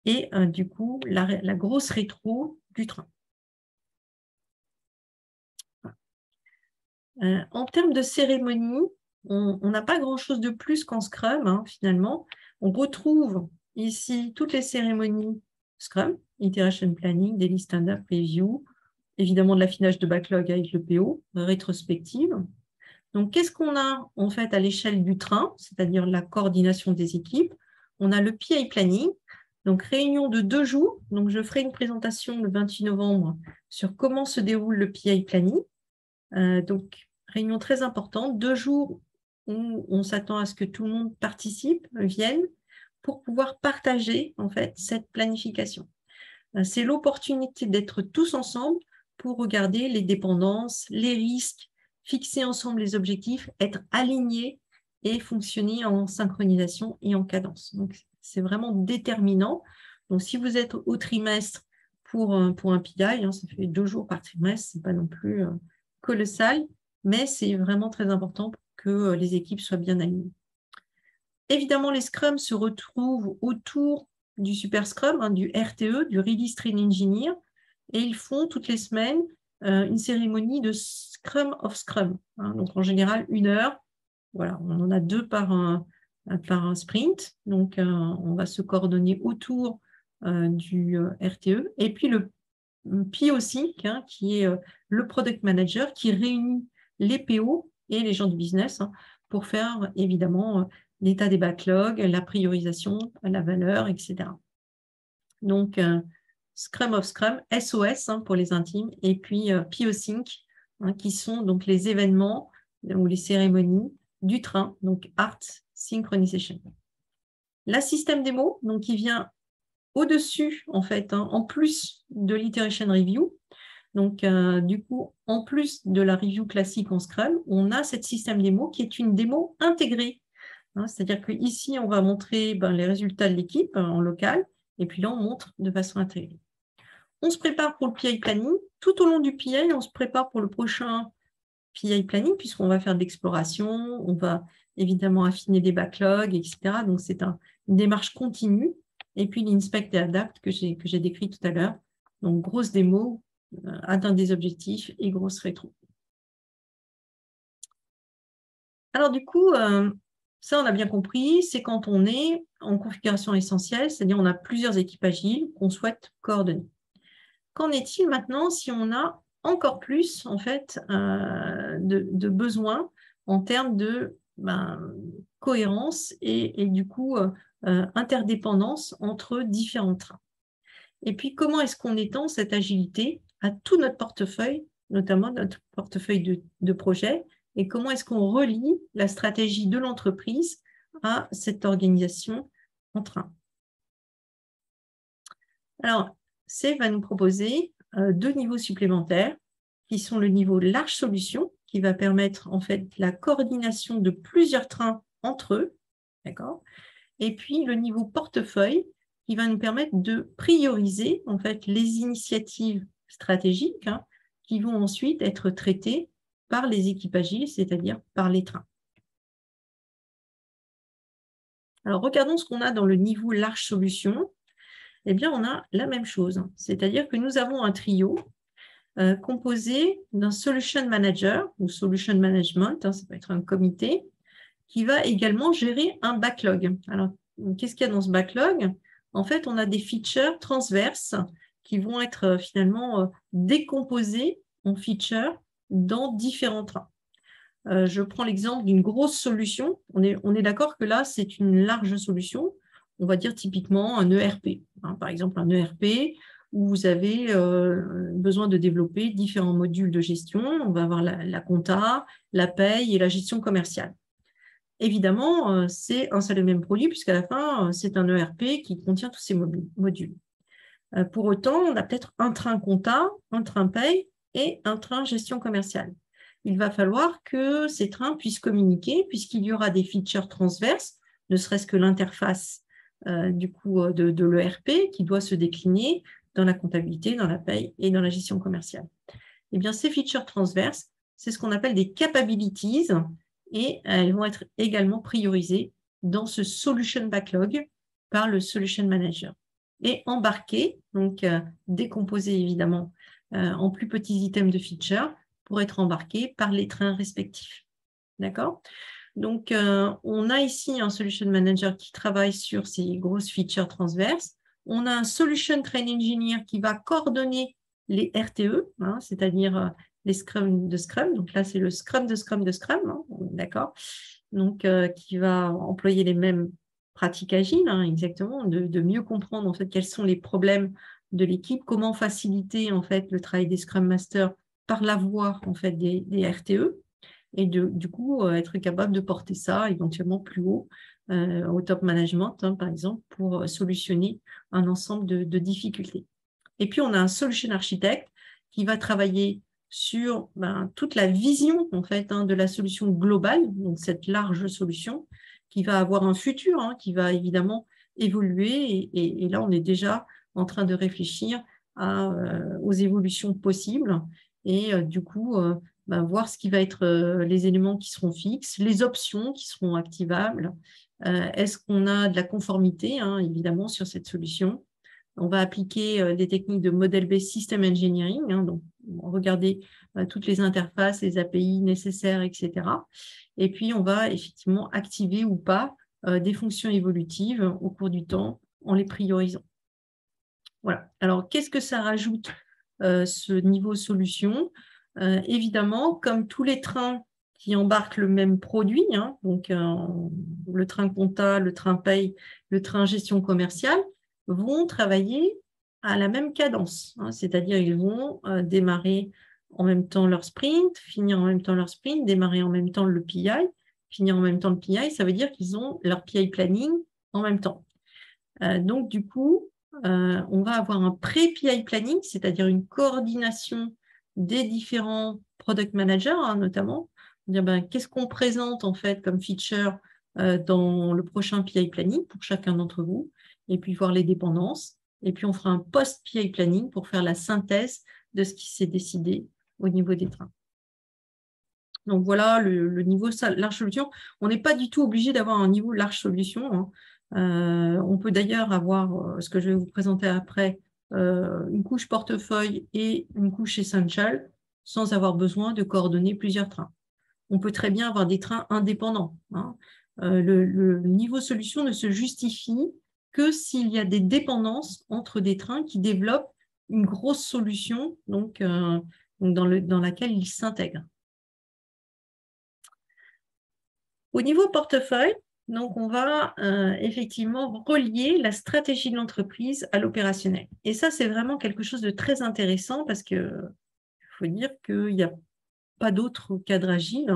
et du coup la grosse rétro du train. En termes de cérémonie, on n'a pas grand-chose de plus qu'en Scrum, hein, finalement. On retrouve ici toutes les cérémonies Scrum, Iteration Planning, Daily Stand-up, Review, évidemment de l'affinage de backlog avec le PO, rétrospective. Donc, qu'est-ce qu'on a en fait à l'échelle du train, c'est-à-dire la coordination des équipes? On a le PI Planning, donc réunion de 2 jours. Donc, je ferai une présentation le 28 novembre sur comment se déroule le PI Planning. Donc, réunion très importante, 2 jours où on s'attend à ce que tout le monde participe, vienne, pour pouvoir partager en fait cette planification. C'est l'opportunité d'être tous ensemble pour regarder les dépendances, les risques, fixer ensemble les objectifs, être alignés et fonctionner en synchronisation et en cadence. Donc, c'est vraiment déterminant. Donc, si vous êtes au trimestre pour un PI, hein, ça fait 2 jours par trimestre, ce n'est pas non plus colossal, mais c'est vraiment très important pour que les équipes soient bien alignées. Évidemment, les Scrums se retrouvent autour du Super Scrum, hein, du RTE, du Release Train Engineer, et ils font toutes les semaines une cérémonie de Scrum of Scrum. Hein, donc, en général, 1 heure. Voilà, on en a 2 par un sprint. Donc, on va se coordonner autour du RTE. Et puis, le POC, hein, qui est le Product Manager, qui réunit les PO et les gens du business hein, pour faire, évidemment, l'état des backlogs, la priorisation, la valeur, etc. Donc, Scrum of Scrum, SOS hein, pour les intimes, et puis POSync, hein, qui sont donc les événements ou les cérémonies du train, donc Art Synchronization. La système démo, donc qui vient au-dessus, en fait, hein, en plus de l'iteration review. Donc, du coup, en plus de la review classique en Scrum, on a cette système démo qui est une démo intégrée. Hein, c'est-à-dire qu'ici, on va montrer les résultats de l'équipe en local, et puis là, on montre de façon intégrée. On se prépare pour le PI Planning. Tout au long du PI, on se prépare pour le prochain PI planning, puisqu'on va faire de l'exploration, on va évidemment affiner des backlogs, etc. Donc, c'est une démarche continue. Et puis, l'inspect et adapt que j'ai décrit tout à l'heure. Donc, grosse démo, atteindre des objectifs et grosse rétro. Alors, du coup, ça, on a bien compris, c'est quand on est en configuration essentielle, c'est-à-dire on a plusieurs équipes agiles qu'on souhaite coordonner. Qu'en est-il maintenant si on a encore plus en fait, de besoins en termes de cohérence et du coup interdépendance entre différents trains? Et puis, comment est-ce qu'on étend cette agilité à tout notre portefeuille, notamment notre portefeuille de projets, et comment est-ce qu'on relie la stratégie de l'entreprise à cette organisation en train? Alors, C va nous proposer 2 niveaux supplémentaires qui sont le niveau large solution qui va permettre en fait la coordination de plusieurs trains entre eux, d'accord? Et puis le niveau portefeuille qui va nous permettre de prioriser en fait les initiatives stratégiques qui vont ensuite être traitées par les équipes agiles, c'est-à-dire par les trains. Alors regardons ce qu'on a dans le niveau large solution. Eh bien, on a la même chose, c'est-à-dire que nous avons un trio composé d'un solution manager ou solution management, ça peut être un comité, qui va également gérer un backlog. Alors, qu'est-ce qu'il y a dans ce backlog? En fait, on a des features transverses qui vont être finalement décomposées en features dans différents trains. Je prends l'exemple d'une grosse solution. On est d'accord que là, c'est une large solution. On va dire typiquement un ERP. Par exemple, un ERP où vous avez besoin de développer différents modules de gestion. On va avoir la compta, la paye et la gestion commerciale. Évidemment, c'est un seul et même produit, puisqu'à la fin, c'est un ERP qui contient tous ces modules. Pour autant, on a peut-être un train compta, un train paye et un train gestion commerciale. Il va falloir que ces trains puissent communiquer, puisqu'il y aura des features transverses, ne serait-ce que l'interface de l'ERP qui doit se décliner dans la comptabilité, dans la paye et dans la gestion commerciale. Eh bien, ces features transverses, c'est ce qu'on appelle des capabilities, et elles vont être également priorisées dans ce solution backlog par le solution manager. Et embarquées, donc décomposées évidemment en plus petits items de feature pour être embarquées par les trains respectifs. D'accord? Donc, on a ici un solution manager qui travaille sur ces grosses features transverses. On a un solution train engineer qui va coordonner les RTE, c'est-à-dire les Scrum de Scrum. Donc là, c'est le Scrum de Scrum de Scrum, d'accord? Donc, qui va employer les mêmes pratiques agiles, exactement, de mieux comprendre en fait quels sont les problèmes de l'équipe, comment faciliter en fait le travail des Scrum Masters par la voie en fait des RTE, et du coup être capable de porter ça éventuellement plus haut au top management, par exemple, pour solutionner un ensemble de difficultés. Et puis, on a un solution architecte qui va travailler sur toute la vision en fait, de la solution globale, donc cette large solution, qui va avoir un futur, qui va évidemment évoluer. Et là, on est déjà en train de réfléchir aux évolutions possibles et du coup, voir ce qui va être les éléments qui seront fixes, les options qui seront activables. Est-ce qu'on a de la conformité, évidemment, sur cette solution? On va appliquer des techniques de model-based system engineering, donc regarder toutes les interfaces, les API nécessaires, etc. Et puis, on va effectivement activer ou pas des fonctions évolutives au cours du temps en les priorisant. Voilà. Alors, qu'est-ce que ça rajoute, ce niveau solution? Évidemment, comme tous les trains qui embarquent le même produit, donc le train compta, le train paye, le train gestion commerciale, vont travailler à la même cadence, c'est-à-dire ils vont démarrer en même temps leur sprint, finir en même temps leur sprint, démarrer en même temps le PI, finir en même temps le PI, ça veut dire qu'ils ont leur PI planning en même temps. Donc du coup, on va avoir un pré-PI planning, c'est-à-dire une coordination des différents product managers, notamment, dire qu'est-ce qu'on présente en fait comme feature dans le prochain PI planning pour chacun d'entre vous, et puis voir les dépendances. Et puis on fera un post-PI planning pour faire la synthèse de ce qui s'est décidé au niveau des trains. Donc voilà le niveau large solution. On n'est pas du tout obligé d'avoir un niveau large solution, hein. On peut d'ailleurs avoir, ce que je vais vous présenter après, une couche portefeuille et une couche essential sans avoir besoin de coordonner plusieurs trains. On peut très bien avoir des trains indépendants, hein. Le niveau solution ne se justifie que s'il y a des dépendances entre des trains qui développent une grosse solution donc dans laquelle ils s'intègrent. Au niveau portefeuille, donc on va effectivement relier la stratégie de l'entreprise à l'opérationnel. Et ça, c'est vraiment quelque chose de très intéressant parce qu'il faut dire qu'il n'y a pas d'autre cadre agile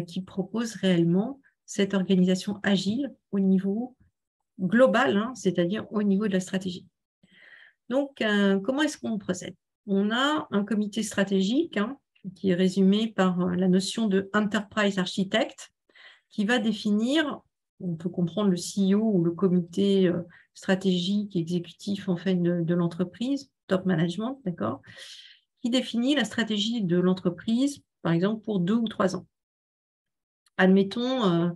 qui propose réellement cette organisation agile au niveau global, hein, c'est-à-dire au niveau de la stratégie. Donc, comment est-ce qu'on procède? On a un comité stratégique, hein, qui est résumé par la notion de Enterprise Architect, qui va définir, on peut comprendre le CEO ou le comité stratégique exécutif en fait, de l'entreprise, top management, d'accord, qui définit la stratégie de l'entreprise, par exemple, pour 2 ou 3 ans. Admettons,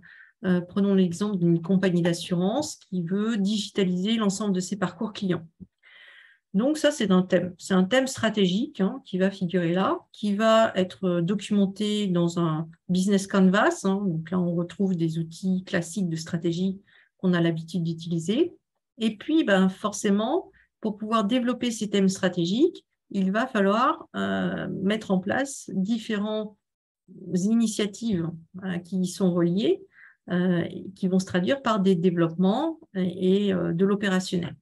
prenons l'exemple d'une compagnie d'assurance qui veut digitaliser l'ensemble de ses parcours clients. Donc ça, c'est un thème. C'est un thème stratégique, hein, qui va figurer là, qui va être documenté dans un business canvas, hein. Donc là, on retrouve des outils classiques de stratégie qu'on a l'habitude d'utiliser. Et puis, forcément, pour pouvoir développer ces thèmes stratégiques, il va falloir mettre en place différentes initiatives qui y sont reliées, qui vont se traduire par des développements et de l'opérationnel.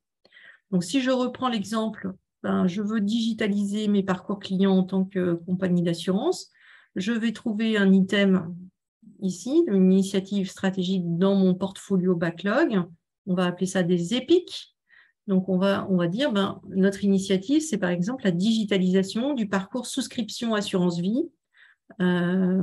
Donc, si je reprends l'exemple, je veux digitaliser mes parcours clients en tant que compagnie d'assurance. Je vais trouver un item ici, une initiative stratégique dans mon portfolio backlog. On va appeler ça des épiques. Donc, on va dire, notre initiative, c'est par exemple la digitalisation du parcours souscription assurance vie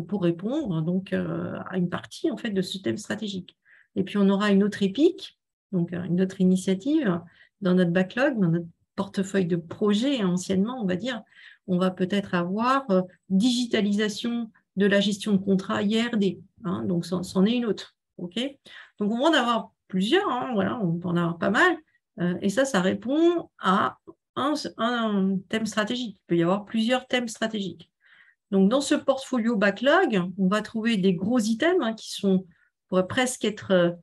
pour répondre donc, à une partie en fait, de ce thème stratégique. Et puis, on aura une autre épique, donc une autre initiative dans notre backlog, dans notre portefeuille de projets, anciennement, on va dire. On va peut-être avoir digitalisation de la gestion de contrat IRD. Hein, donc, c'en est une autre. Okay, donc, on va en avoir plusieurs. Hein, voilà, on peut en avoir pas mal. Et ça répond à un thème stratégique. Il peut y avoir plusieurs thèmes stratégiques. Donc, dans ce portfolio backlog, on va trouver des gros items, hein, qui pourraient presque être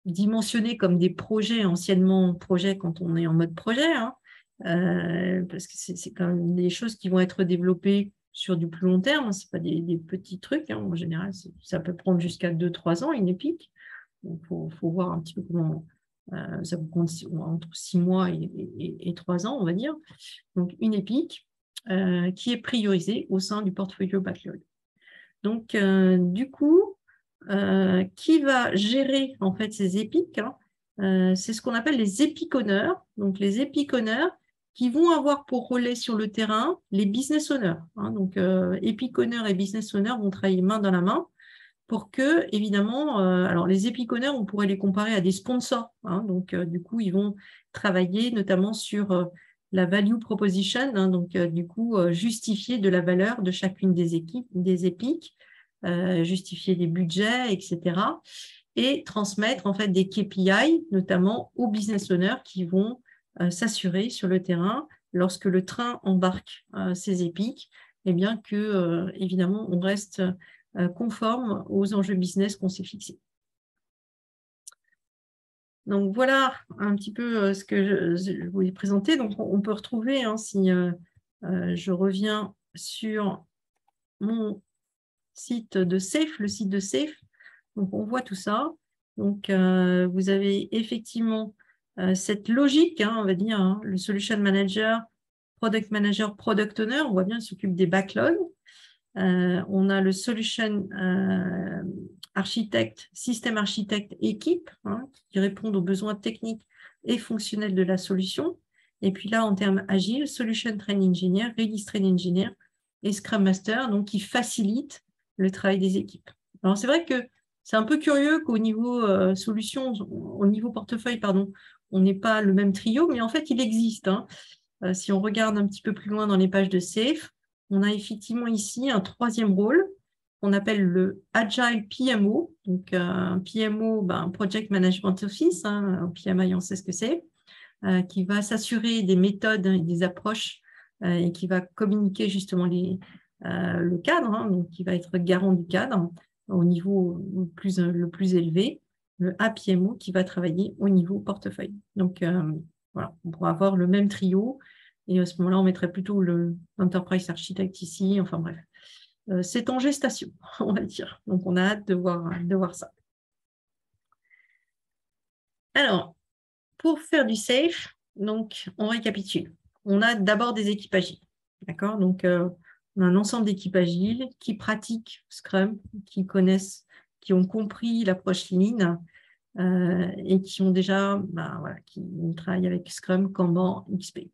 dimensionnés comme des projets, anciennement projets quand on est en mode projet, hein, parce que c'est quand même des choses qui vont être développées sur du plus long terme, hein, ce n'est pas des petits trucs, hein, en général, ça peut prendre jusqu'à 2-3 ans, une épique. Donc, il faut voir un petit peu comment ça vous compte entre 6 mois et 3 ans, on va dire. Donc, une épique qui est priorisée au sein du portfolio backlog. Donc, du coup, qui va gérer en fait ces épiques, hein, c'est ce qu'on appelle les epic owners. Donc, les epic owners qui vont avoir pour relais sur le terrain les business owners. Hein. Donc, epic owners et business owners vont travailler main dans la main pour que, évidemment, alors les epic owners, on pourrait les comparer à des sponsors. Hein. Donc, du coup, ils vont travailler notamment sur la value proposition, hein, donc du coup, justifier de la valeur de chacune des épiques, justifier des budgets, etc. Et transmettre en fait des KPI, notamment aux business owners qui vont s'assurer sur le terrain, lorsque le train embarque ces épiques, eh bien que, évidemment, on reste conforme aux enjeux business qu'on s'est fixés. Donc, voilà un petit peu ce que je voulais présenter. Donc, on peut retrouver, hein, si je reviens sur mon site de SAFE, le site de SAFE. Donc, on voit tout ça. Donc, vous avez effectivement cette logique, hein, on va dire, hein, le Solution Manager, Product Owner. On voit bien, il s'occupe des backlogs. On a le Solution Architect, Système Architect équipe, hein, qui répondent aux besoins techniques et fonctionnels de la solution. Et puis là, en termes agiles, Solution Train Engineer, Release Train Engineer et Scrum Master, donc qui facilitent le travail des équipes. Alors, c'est vrai que c'est un peu curieux qu'au niveau solution, au niveau portefeuille, pardon, on n'ait pas le même trio, mais en fait, il existe. Hein. Si on regarde un petit peu plus loin dans les pages de SAFE, on a effectivement ici un troisième rôle qu'on appelle le Agile PMO. Donc, PMO, Project Management Office, PMI, on sait ce que c'est, qui va s'assurer des méthodes et des approches et qui va communiquer justement le cadre, donc qui va être garant du cadre au niveau le plus élevé, le APMO qui va travailler au niveau portefeuille. Donc, voilà, on pourra avoir le même trio et à ce moment-là, on mettrait plutôt l'Enterprise Architect ici, enfin bref. C'est en gestation, on va dire. Donc, on a hâte de voir ça. Alors, pour faire du safe, donc, on récapitule. On a d'abord des équipes agiles. D'accord? Donc, on a un ensemble d'équipes agiles qui pratiquent Scrum, qui connaissent, qui ont compris l'approche Lean et qui ont déjà, qui travaillent avec Scrum, Kanban, XP.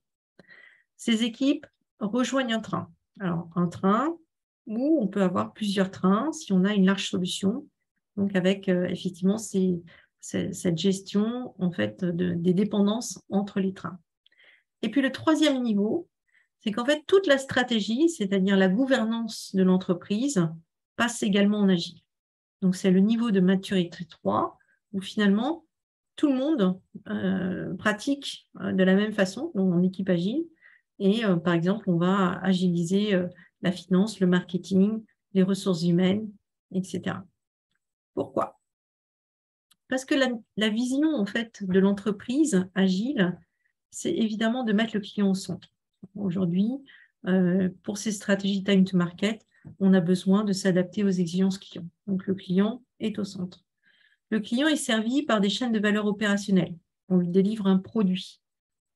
Ces équipes rejoignent un train. Alors, un train où on peut avoir plusieurs trains si on a une large solution, donc avec effectivement cette gestion en fait des dépendances entre les trains. Et puis le troisième niveau, c'est qu'en fait toute la stratégie, c'est-à-dire la gouvernance de l'entreprise, passe également en agile. Donc c'est le niveau de maturité 3 où finalement tout le monde pratique de la même façon, donc en équipe agile. Et par exemple, on va agiliser la finance, le marketing, les ressources humaines, etc. Pourquoi? Parce que la vision en fait de l'entreprise agile, c'est évidemment de mettre le client au centre. Aujourd'hui, pour ces stratégies time to market, on a besoin de s'adapter aux exigences clients. Donc le client est au centre. Le client est servi par des chaînes de valeur opérationnelles. On lui délivre un produit.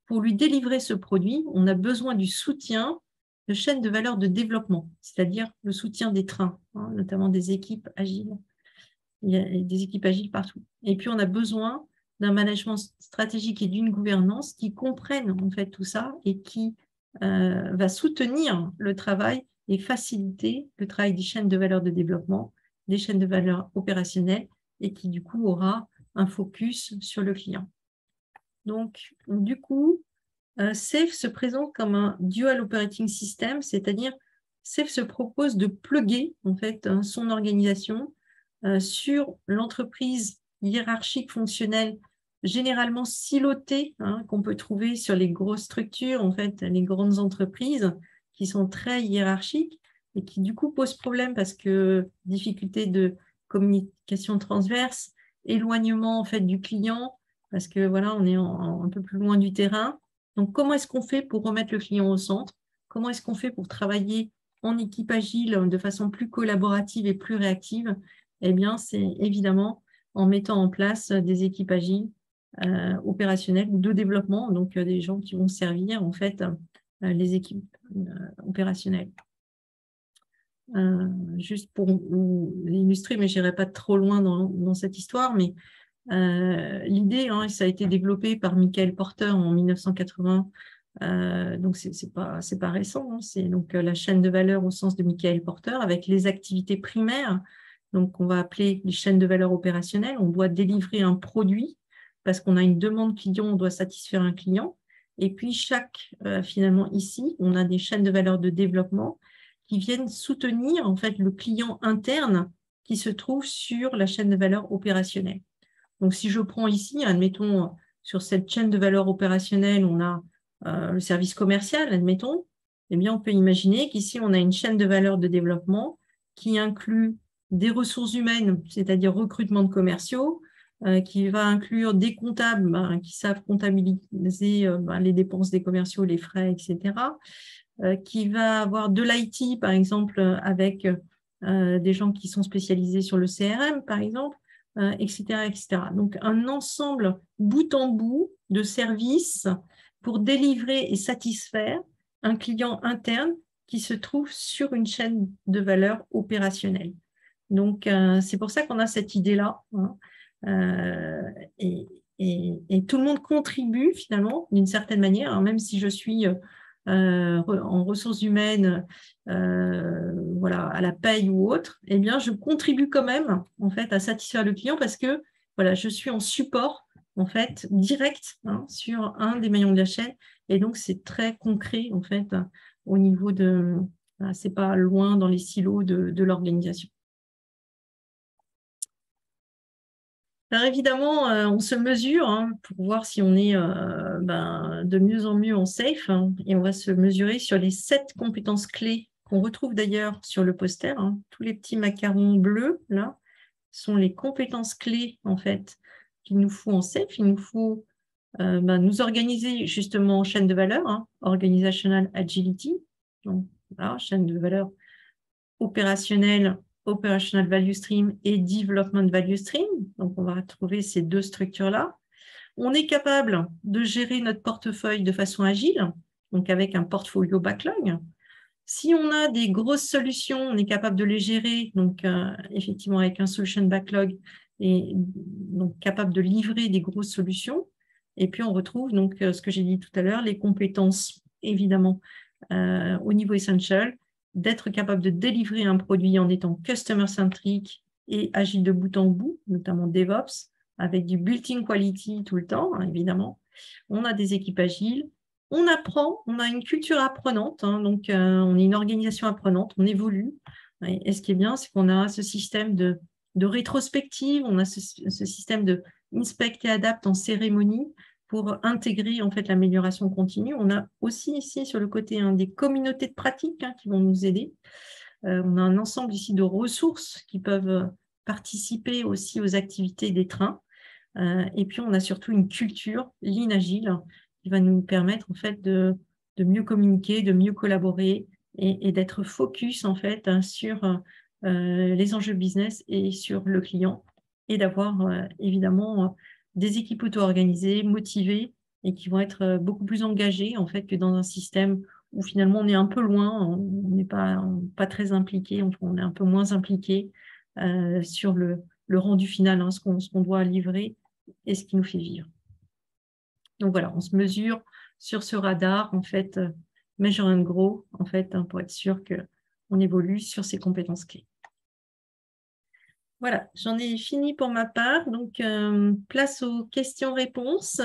Pour lui délivrer ce produit, on a besoin du soutien de chaînes de valeur de développement, c'est-à-dire le soutien des trains, notamment des équipes agiles. Il y a des équipes agiles partout. Et puis, on a besoin d'un management stratégique et d'une gouvernance qui comprennent en fait tout ça et qui va soutenir le travail et faciliter le travail des chaînes de valeur de développement, des chaînes de valeur opérationnelles et qui, du coup, aura un focus sur le client. Donc, du coup, SAFe se présente comme un dual operating system, c'est-à-dire SAFe se propose de plugger en fait son organisation sur l'entreprise hiérarchique fonctionnelle généralement silotée qu'on peut trouver sur les grosses structures, en fait, les grandes entreprises qui sont très hiérarchiques et qui du coup posent problème parce que difficulté de communication transverse, éloignement en fait du client parce que voilà, on est un peu plus loin du terrain. Donc, comment est-ce qu'on fait pour remettre le client au centre? Comment est-ce qu'on fait pour travailler en équipe agile de façon plus collaborative et plus réactive? Eh bien, c'est évidemment en mettant en place des équipes agiles opérationnelles ou de développement, donc des gens qui vont servir en fait les équipes opérationnelles. Juste pour illustrer, mais je n'irai pas trop loin dans cette histoire, mais l'idée, ça a été développé par Michael Porter en 1980, donc c'est pas récent, c'est donc la chaîne de valeur au sens de Michael Porter avec les activités primaires, donc on va appeler les chaînes de valeur opérationnelles. On doit délivrer un produit parce qu'on a une demande client, on doit satisfaire un client. Et puis finalement ici, on a des chaînes de valeur de développement qui viennent soutenir en fait le client interne qui se trouve sur la chaîne de valeur opérationnelle. Donc, si je prends ici, admettons, sur cette chaîne de valeur opérationnelle, on a le service commercial, admettons, eh bien, on peut imaginer qu'ici, on a une chaîne de valeur de développement qui inclut des ressources humaines, c'est-à-dire recrutement de commerciaux, qui va inclure des comptables qui savent comptabiliser les dépenses des commerciaux, les frais, etc., qui va avoir de l'IT, par exemple, avec des gens qui sont spécialisés sur le CRM, par exemple, etc., etc. Donc, un ensemble bout en bout de services pour délivrer et satisfaire un client interne qui se trouve sur une chaîne de valeur opérationnelle. Donc, c'est pour ça qu'on a cette idée-là. Et tout le monde contribue finalement d'une certaine manière, même si je suis en ressources humaines, voilà, à la paye ou autre, eh bien, je contribue quand même en fait à satisfaire le client parce que voilà, je suis en support en fait direct sur un des maillons de la chaîne et donc c'est très concret en fait au niveau de, c'est pas loin dans les silos de l'organisation. Alors évidemment, on se mesure pour voir si on est de mieux en mieux en safe, et on va se mesurer sur les 7 compétences clés qu'on retrouve d'ailleurs sur le poster. Tous les petits macarons bleus, là, sont les compétences clés en fait qu'il nous faut en safe. Il nous faut nous organiser justement en chaîne de valeur, Organizational Agility, donc voilà, chaîne de valeur opérationnelle, Operational Value Stream et Development Value Stream. Donc, on va retrouver ces 2 structures-là. On est capable de gérer notre portefeuille de façon agile, donc avec un portfolio backlog. Si on a des grosses solutions, on est capable de les gérer, donc effectivement avec un solution backlog, et donc capable de livrer des grosses solutions. Et puis, on retrouve donc ce que j'ai dit tout à l'heure, les compétences, évidemment, au niveau essential, d'être capable de délivrer un produit en étant customer-centric et agile de bout en bout, notamment DevOps, avec du built-in quality tout le temps, évidemment. On a des équipes agiles, on apprend, on a une culture apprenante, donc on est une organisation apprenante, on évolue. Et ce qui est bien, c'est qu'on a ce système de rétrospective, on a ce système de inspect et adapt en cérémonie, pour intégrer en fait l'amélioration continue. On a aussi ici sur le côté des communautés de pratique qui vont nous aider. On a un ensemble ici de ressources qui peuvent participer aussi aux activités des trains. Et puis on a surtout une culture Lean Agile qui va nous permettre en fait de mieux communiquer, de mieux collaborer et d'être focus en fait sur les enjeux business et sur le client, et d'avoir évidemment des équipes auto-organisées, motivées et qui vont être beaucoup plus engagées en fait que dans un système où finalement on est un peu loin, on n'est pas très impliqué, on est un peu moins impliqué sur le rendu final, ce qu'on doit livrer et ce qui nous fait vivre. Donc voilà, on se mesure sur ce radar en fait, Measure and Grow en fait, pour être sûr qu'on évolue sur ces compétences clés. Voilà, j'en ai fini pour ma part. Donc, place aux questions-réponses.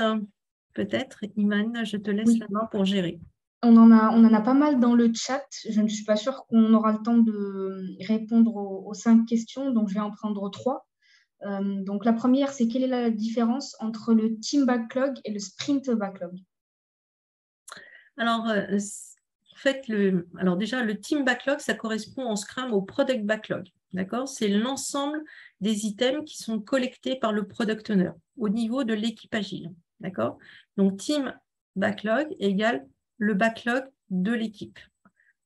Peut-être, Iman, je te laisse la main pour gérer. On en a pas mal dans le chat. Je ne suis pas sûre qu'on aura le temps de répondre aux 5 questions, donc je vais en prendre 3. Donc, la première, c'est quelle est la différence entre le team backlog et le sprint backlog? Alors, en fait, déjà, le team backlog, ça correspond en Scrum au product backlog. D'accord? C'est l'ensemble des items qui sont collectés par le product owner au niveau de l'équipe agile. D'accord? Donc, team backlog égale le backlog de l'équipe.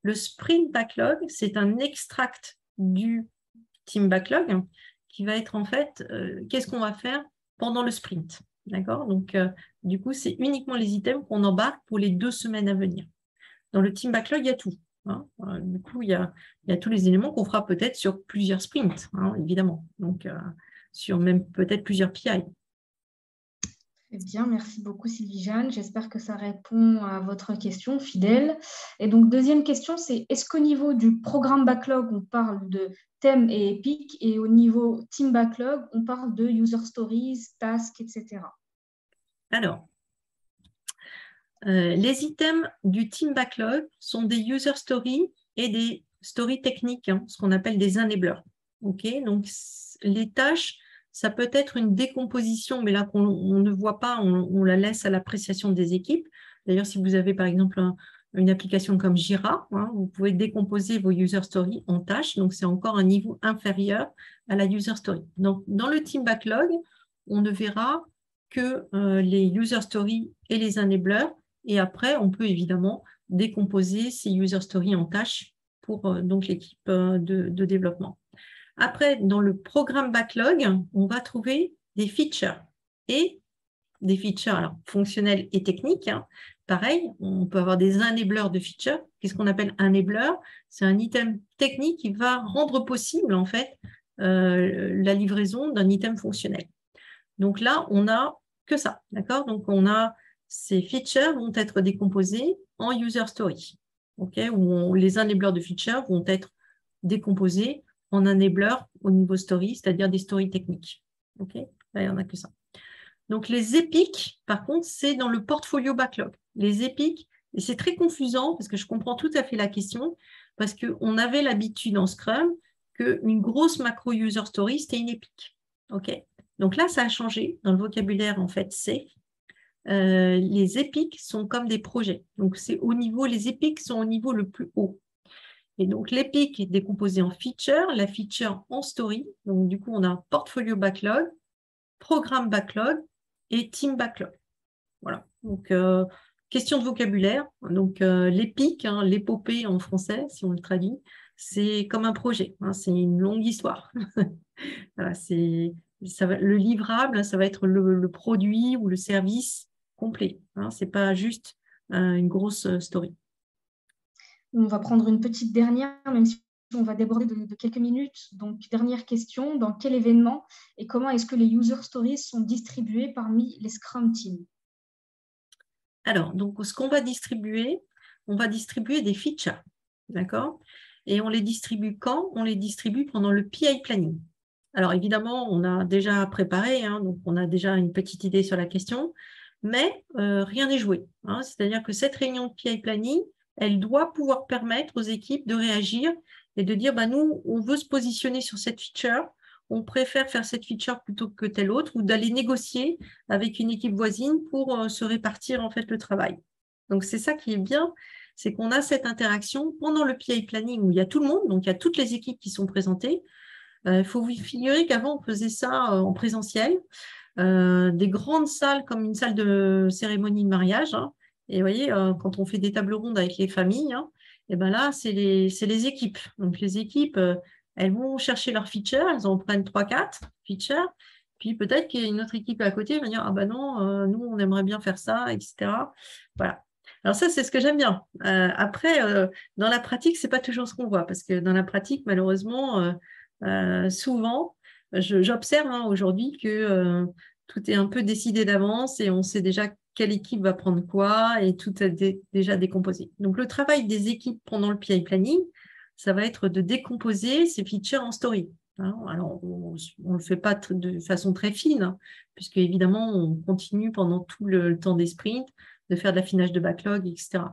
Le sprint backlog, c'est un extract du team backlog qui va être en fait, qu'est-ce qu'on va faire pendant le sprint. D'accord? Donc, du coup, c'est uniquement les items qu'on embarque pour les 2 semaines à venir. Dans le team backlog, il y a tout. Du coup, il y a tous les éléments qu'on fera peut-être sur plusieurs sprints, évidemment. Donc, sur même peut-être plusieurs PI. Très bien, merci beaucoup Sylvie-Jeanne. J'espère que ça répond à votre question, fidèle. Et donc, deuxième question, c'est est-ce qu'au niveau du programme backlog, on parle de thème et épique, et au niveau team backlog, on parle de user stories, tasks, etc. Alors, les items du team backlog sont des user stories et des stories techniques, ce qu'on appelle des enablers. Okay, donc, les tâches, ça peut être une décomposition, mais là, on ne voit pas, on la laisse à l'appréciation des équipes. D'ailleurs, si vous avez, par exemple, une application comme Jira, vous pouvez décomposer vos user stories en tâches. Donc, c'est encore un niveau inférieur à la user story. Donc, dans le team backlog, on ne verra que les user stories et les enablers. Et après, on peut évidemment décomposer ces user stories en tâches pour donc l'équipe de développement. Après, dans le programme backlog, on va trouver des features et des features alors, fonctionnelles et techniques. Pareil, on peut avoir des enablers de features. Qu'est-ce qu'on appelle un enabler? C'est un item technique qui va rendre possible en fait la livraison d'un item fonctionnel. Donc là, on n'a que ça, d'accord? Donc on a ces features vont être décomposées en user story, où les enablers de features vont être décomposés en enabler au niveau story, c'est-à-dire des stories techniques. Là, il n'y en a que ça. Donc, les épiques, par contre, c'est dans le portfolio backlog. Les épiques, et c'est très confusant parce que je comprends tout à fait la question, parce qu'on avait l'habitude en Scrum qu'une grosse macro user story, c'était une épique. Donc là, ça a changé dans le vocabulaire, en fait, c'est les épiques sont comme des projets. Donc, les épiques sont au niveau le plus haut. Et donc, l'épique est décomposée en feature, la feature en story. Donc, du coup, on a un portfolio backlog, programme backlog et team backlog. Voilà. Donc, question de vocabulaire. Donc, l'épique, hein, l'épopée en français, si on le traduit, c'est comme un projet. Hein, c'est une longue histoire. Voilà, le livrable, ça va être le produit ou le service complet. Hein, ce n'est pas juste une grosse story. On va prendre une petite dernière, même si on va déborder de quelques minutes. Donc, dernière question, dans quel événement et comment est-ce que les user stories sont distribuées parmi les Scrum Teams? Alors, donc, ce qu'on va distribuer, on va distribuer des features, d'accord? Et on les distribue quand? On les distribue pendant le PI planning. Alors, évidemment, on a déjà préparé, hein, donc on a déjà une petite idée sur la question, mais rien n'est joué. Hein. C'est-à-dire que cette réunion de PI planning, elle doit pouvoir permettre aux équipes de réagir et de dire, bah, nous, on veut se positionner sur cette feature, on préfère faire cette feature plutôt que telle autre, ou d'aller négocier avec une équipe voisine pour se répartir en fait le travail. Donc, c'est ça qui est bien, c'est qu'on a cette interaction pendant le PI planning où il y a tout le monde, donc il y a toutes les équipes qui sont présentées. Il faut vous figurer qu'avant, on faisait ça en présentiel, des grandes salles comme une salle de cérémonie de mariage. Hein. Et vous voyez, quand on fait des tables rondes avec les familles, hein, et ben là, c'est les équipes. Donc, les équipes, elles vont chercher leurs features, elles en prennent 3-4 features. Puis peut-être qu'il y a une autre équipe à côté qui va dire, ah ben non, nous, on aimerait bien faire ça, etc. Voilà. Alors ça, c'est ce que j'aime bien. Après, dans la pratique, ce n'est pas toujours ce qu'on voit, parce que dans la pratique, malheureusement, souvent, j'observe hein, aujourd'hui que tout est un peu décidé d'avance et on sait déjà quelle équipe va prendre quoi et tout est déjà décomposé. Donc, le travail des équipes pendant le PI planning, ça va être de décomposer ces features en story. Hein. Alors, on ne le fait pas de façon très fine, hein, puisque évidemment, on continue pendant tout le temps des sprints de faire de l'affinage de backlog, etc.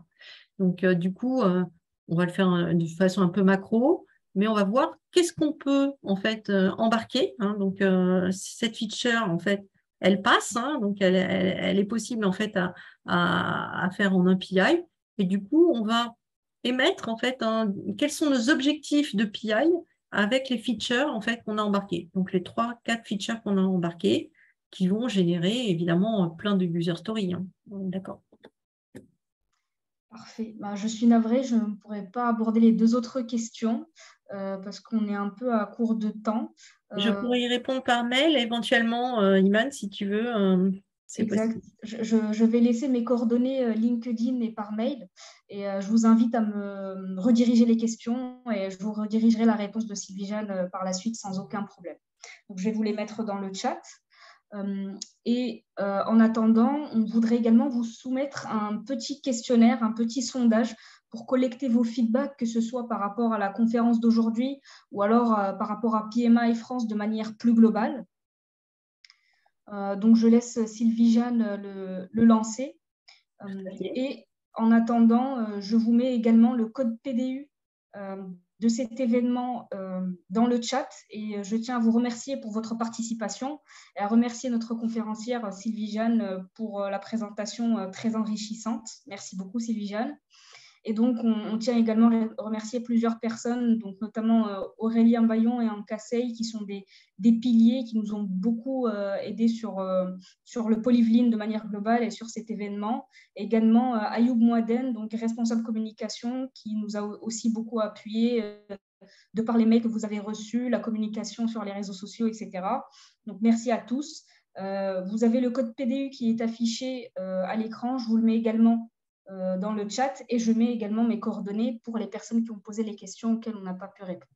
Donc, du coup, on va le faire de façon un peu macro, mais on va voir qu'est-ce qu'on peut en fait embarquer. Hein. Donc, cette feature, en fait, elle passe, hein, donc elle est possible en fait à faire en un PI. Et du coup, on va émettre en fait quels sont nos objectifs de PI avec les features en fait qu'on a embarquées. Donc, les 3-4 features qu'on a embarquées qui vont générer évidemment plein de user stories. Hein. D'accord. Parfait. Ben, je suis navrée, je ne pourrais pas aborder les deux autres questions parce qu'on est un peu à court de temps. Je pourrais y répondre par mail, éventuellement, Iman, si tu veux. C'est Exact. possible. Je vais laisser mes coordonnées LinkedIn et par mail. Et je vous invite à me rediriger les questions et je vous redirigerai la réponse de Sylvie-Jeanne par la suite sans aucun problème. Donc, je vais vous les mettre dans le chat. En attendant, on voudrait également vous soumettre un petit questionnaire, un petit sondage pour collecter vos feedbacks, que ce soit par rapport à la conférence d'aujourd'hui ou alors par rapport à PMI France de manière plus globale. Donc, je laisse Sylvie-Jeanne le lancer. Et en attendant, je vous mets également le code PDU de cet événement dans le chat et je tiens à vous remercier pour votre participation et à remercier notre conférencière Sylvie-Jeanne pour la présentation très enrichissante. Merci beaucoup Sylvie-Jeanne. Et donc, on tient également à remercier plusieurs personnes, donc notamment Aurélien Bayon et Anne Cassey, qui sont des piliers qui nous ont beaucoup aidés sur le Polyvline de manière globale et sur cet événement. Également, Ayoub Mouaden, donc responsable communication, qui nous a aussi beaucoup appuyé de par les mails que vous avez reçus, la communication sur les réseaux sociaux, etc. Donc, merci à tous. Vous avez le code PDU qui est affiché à l'écran. Je vous le mets également dans le chat et je mets également mes coordonnées pour les personnes qui ont posé les questions auxquelles on n'a pas pu répondre.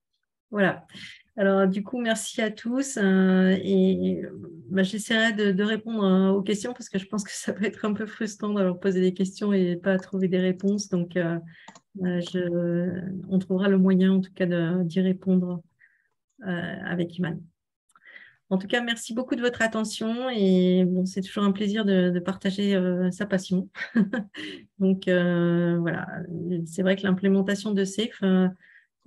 Voilà. Alors, du coup, merci à tous j'essaierai de répondre aux questions parce que je pense que ça peut être un peu frustrant de leur poser des questions et pas trouver des réponses. Donc, on trouvera le moyen, en tout cas, d'y répondre avec Iman. En tout cas, merci beaucoup de votre attention et bon, c'est toujours un plaisir de partager sa passion. Donc, voilà, c'est vrai que l'implémentation de SAFE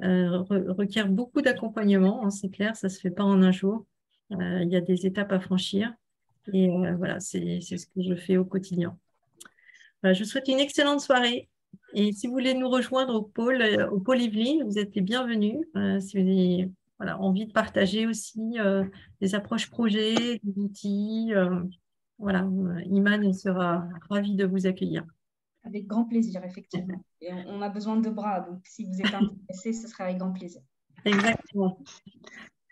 requiert beaucoup d'accompagnement, hein, c'est clair, ça ne se fait pas en un jour. Il y a des étapes à franchir. Et voilà, c'est ce que je fais au quotidien. Voilà, je vous souhaite une excellente soirée. Et si vous voulez nous rejoindre au pôle Yvelines, vous êtes les bienvenus. Si vous avez voilà, envie de partager aussi des approches projets, des outils, voilà, Iman sera ravie de vous accueillir. Avec grand plaisir, effectivement. Et on a besoin de bras, donc si vous êtes intéressé, ce sera avec grand plaisir. Exactement.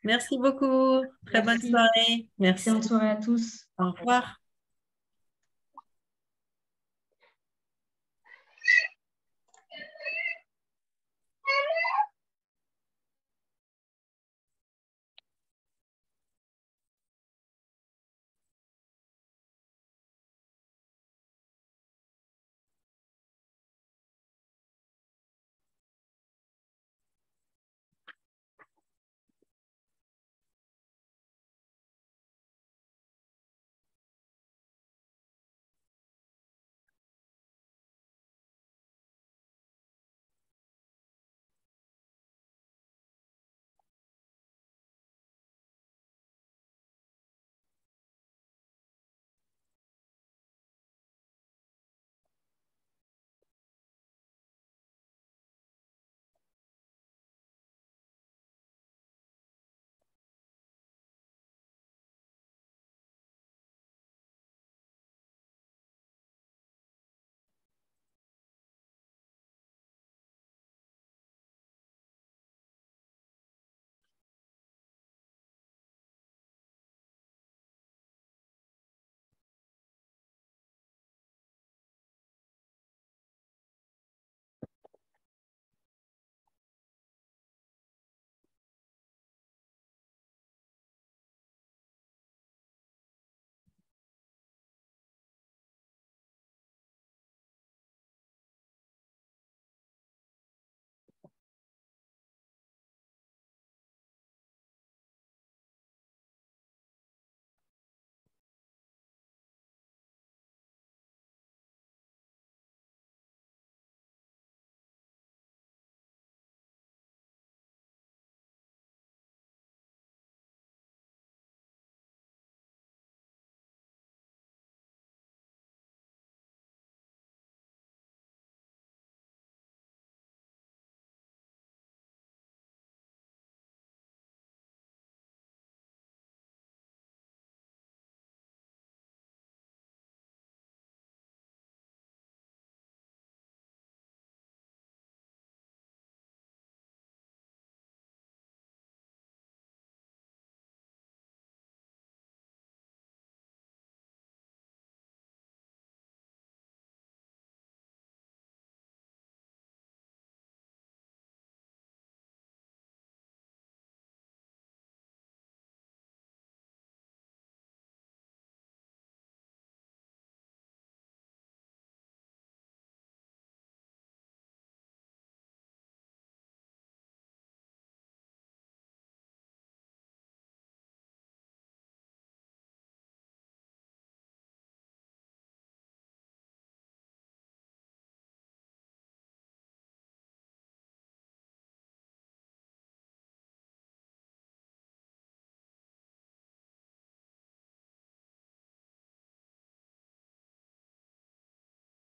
Merci beaucoup. Très bonne soirée. Merci. Excellente soirée à tous. Au revoir.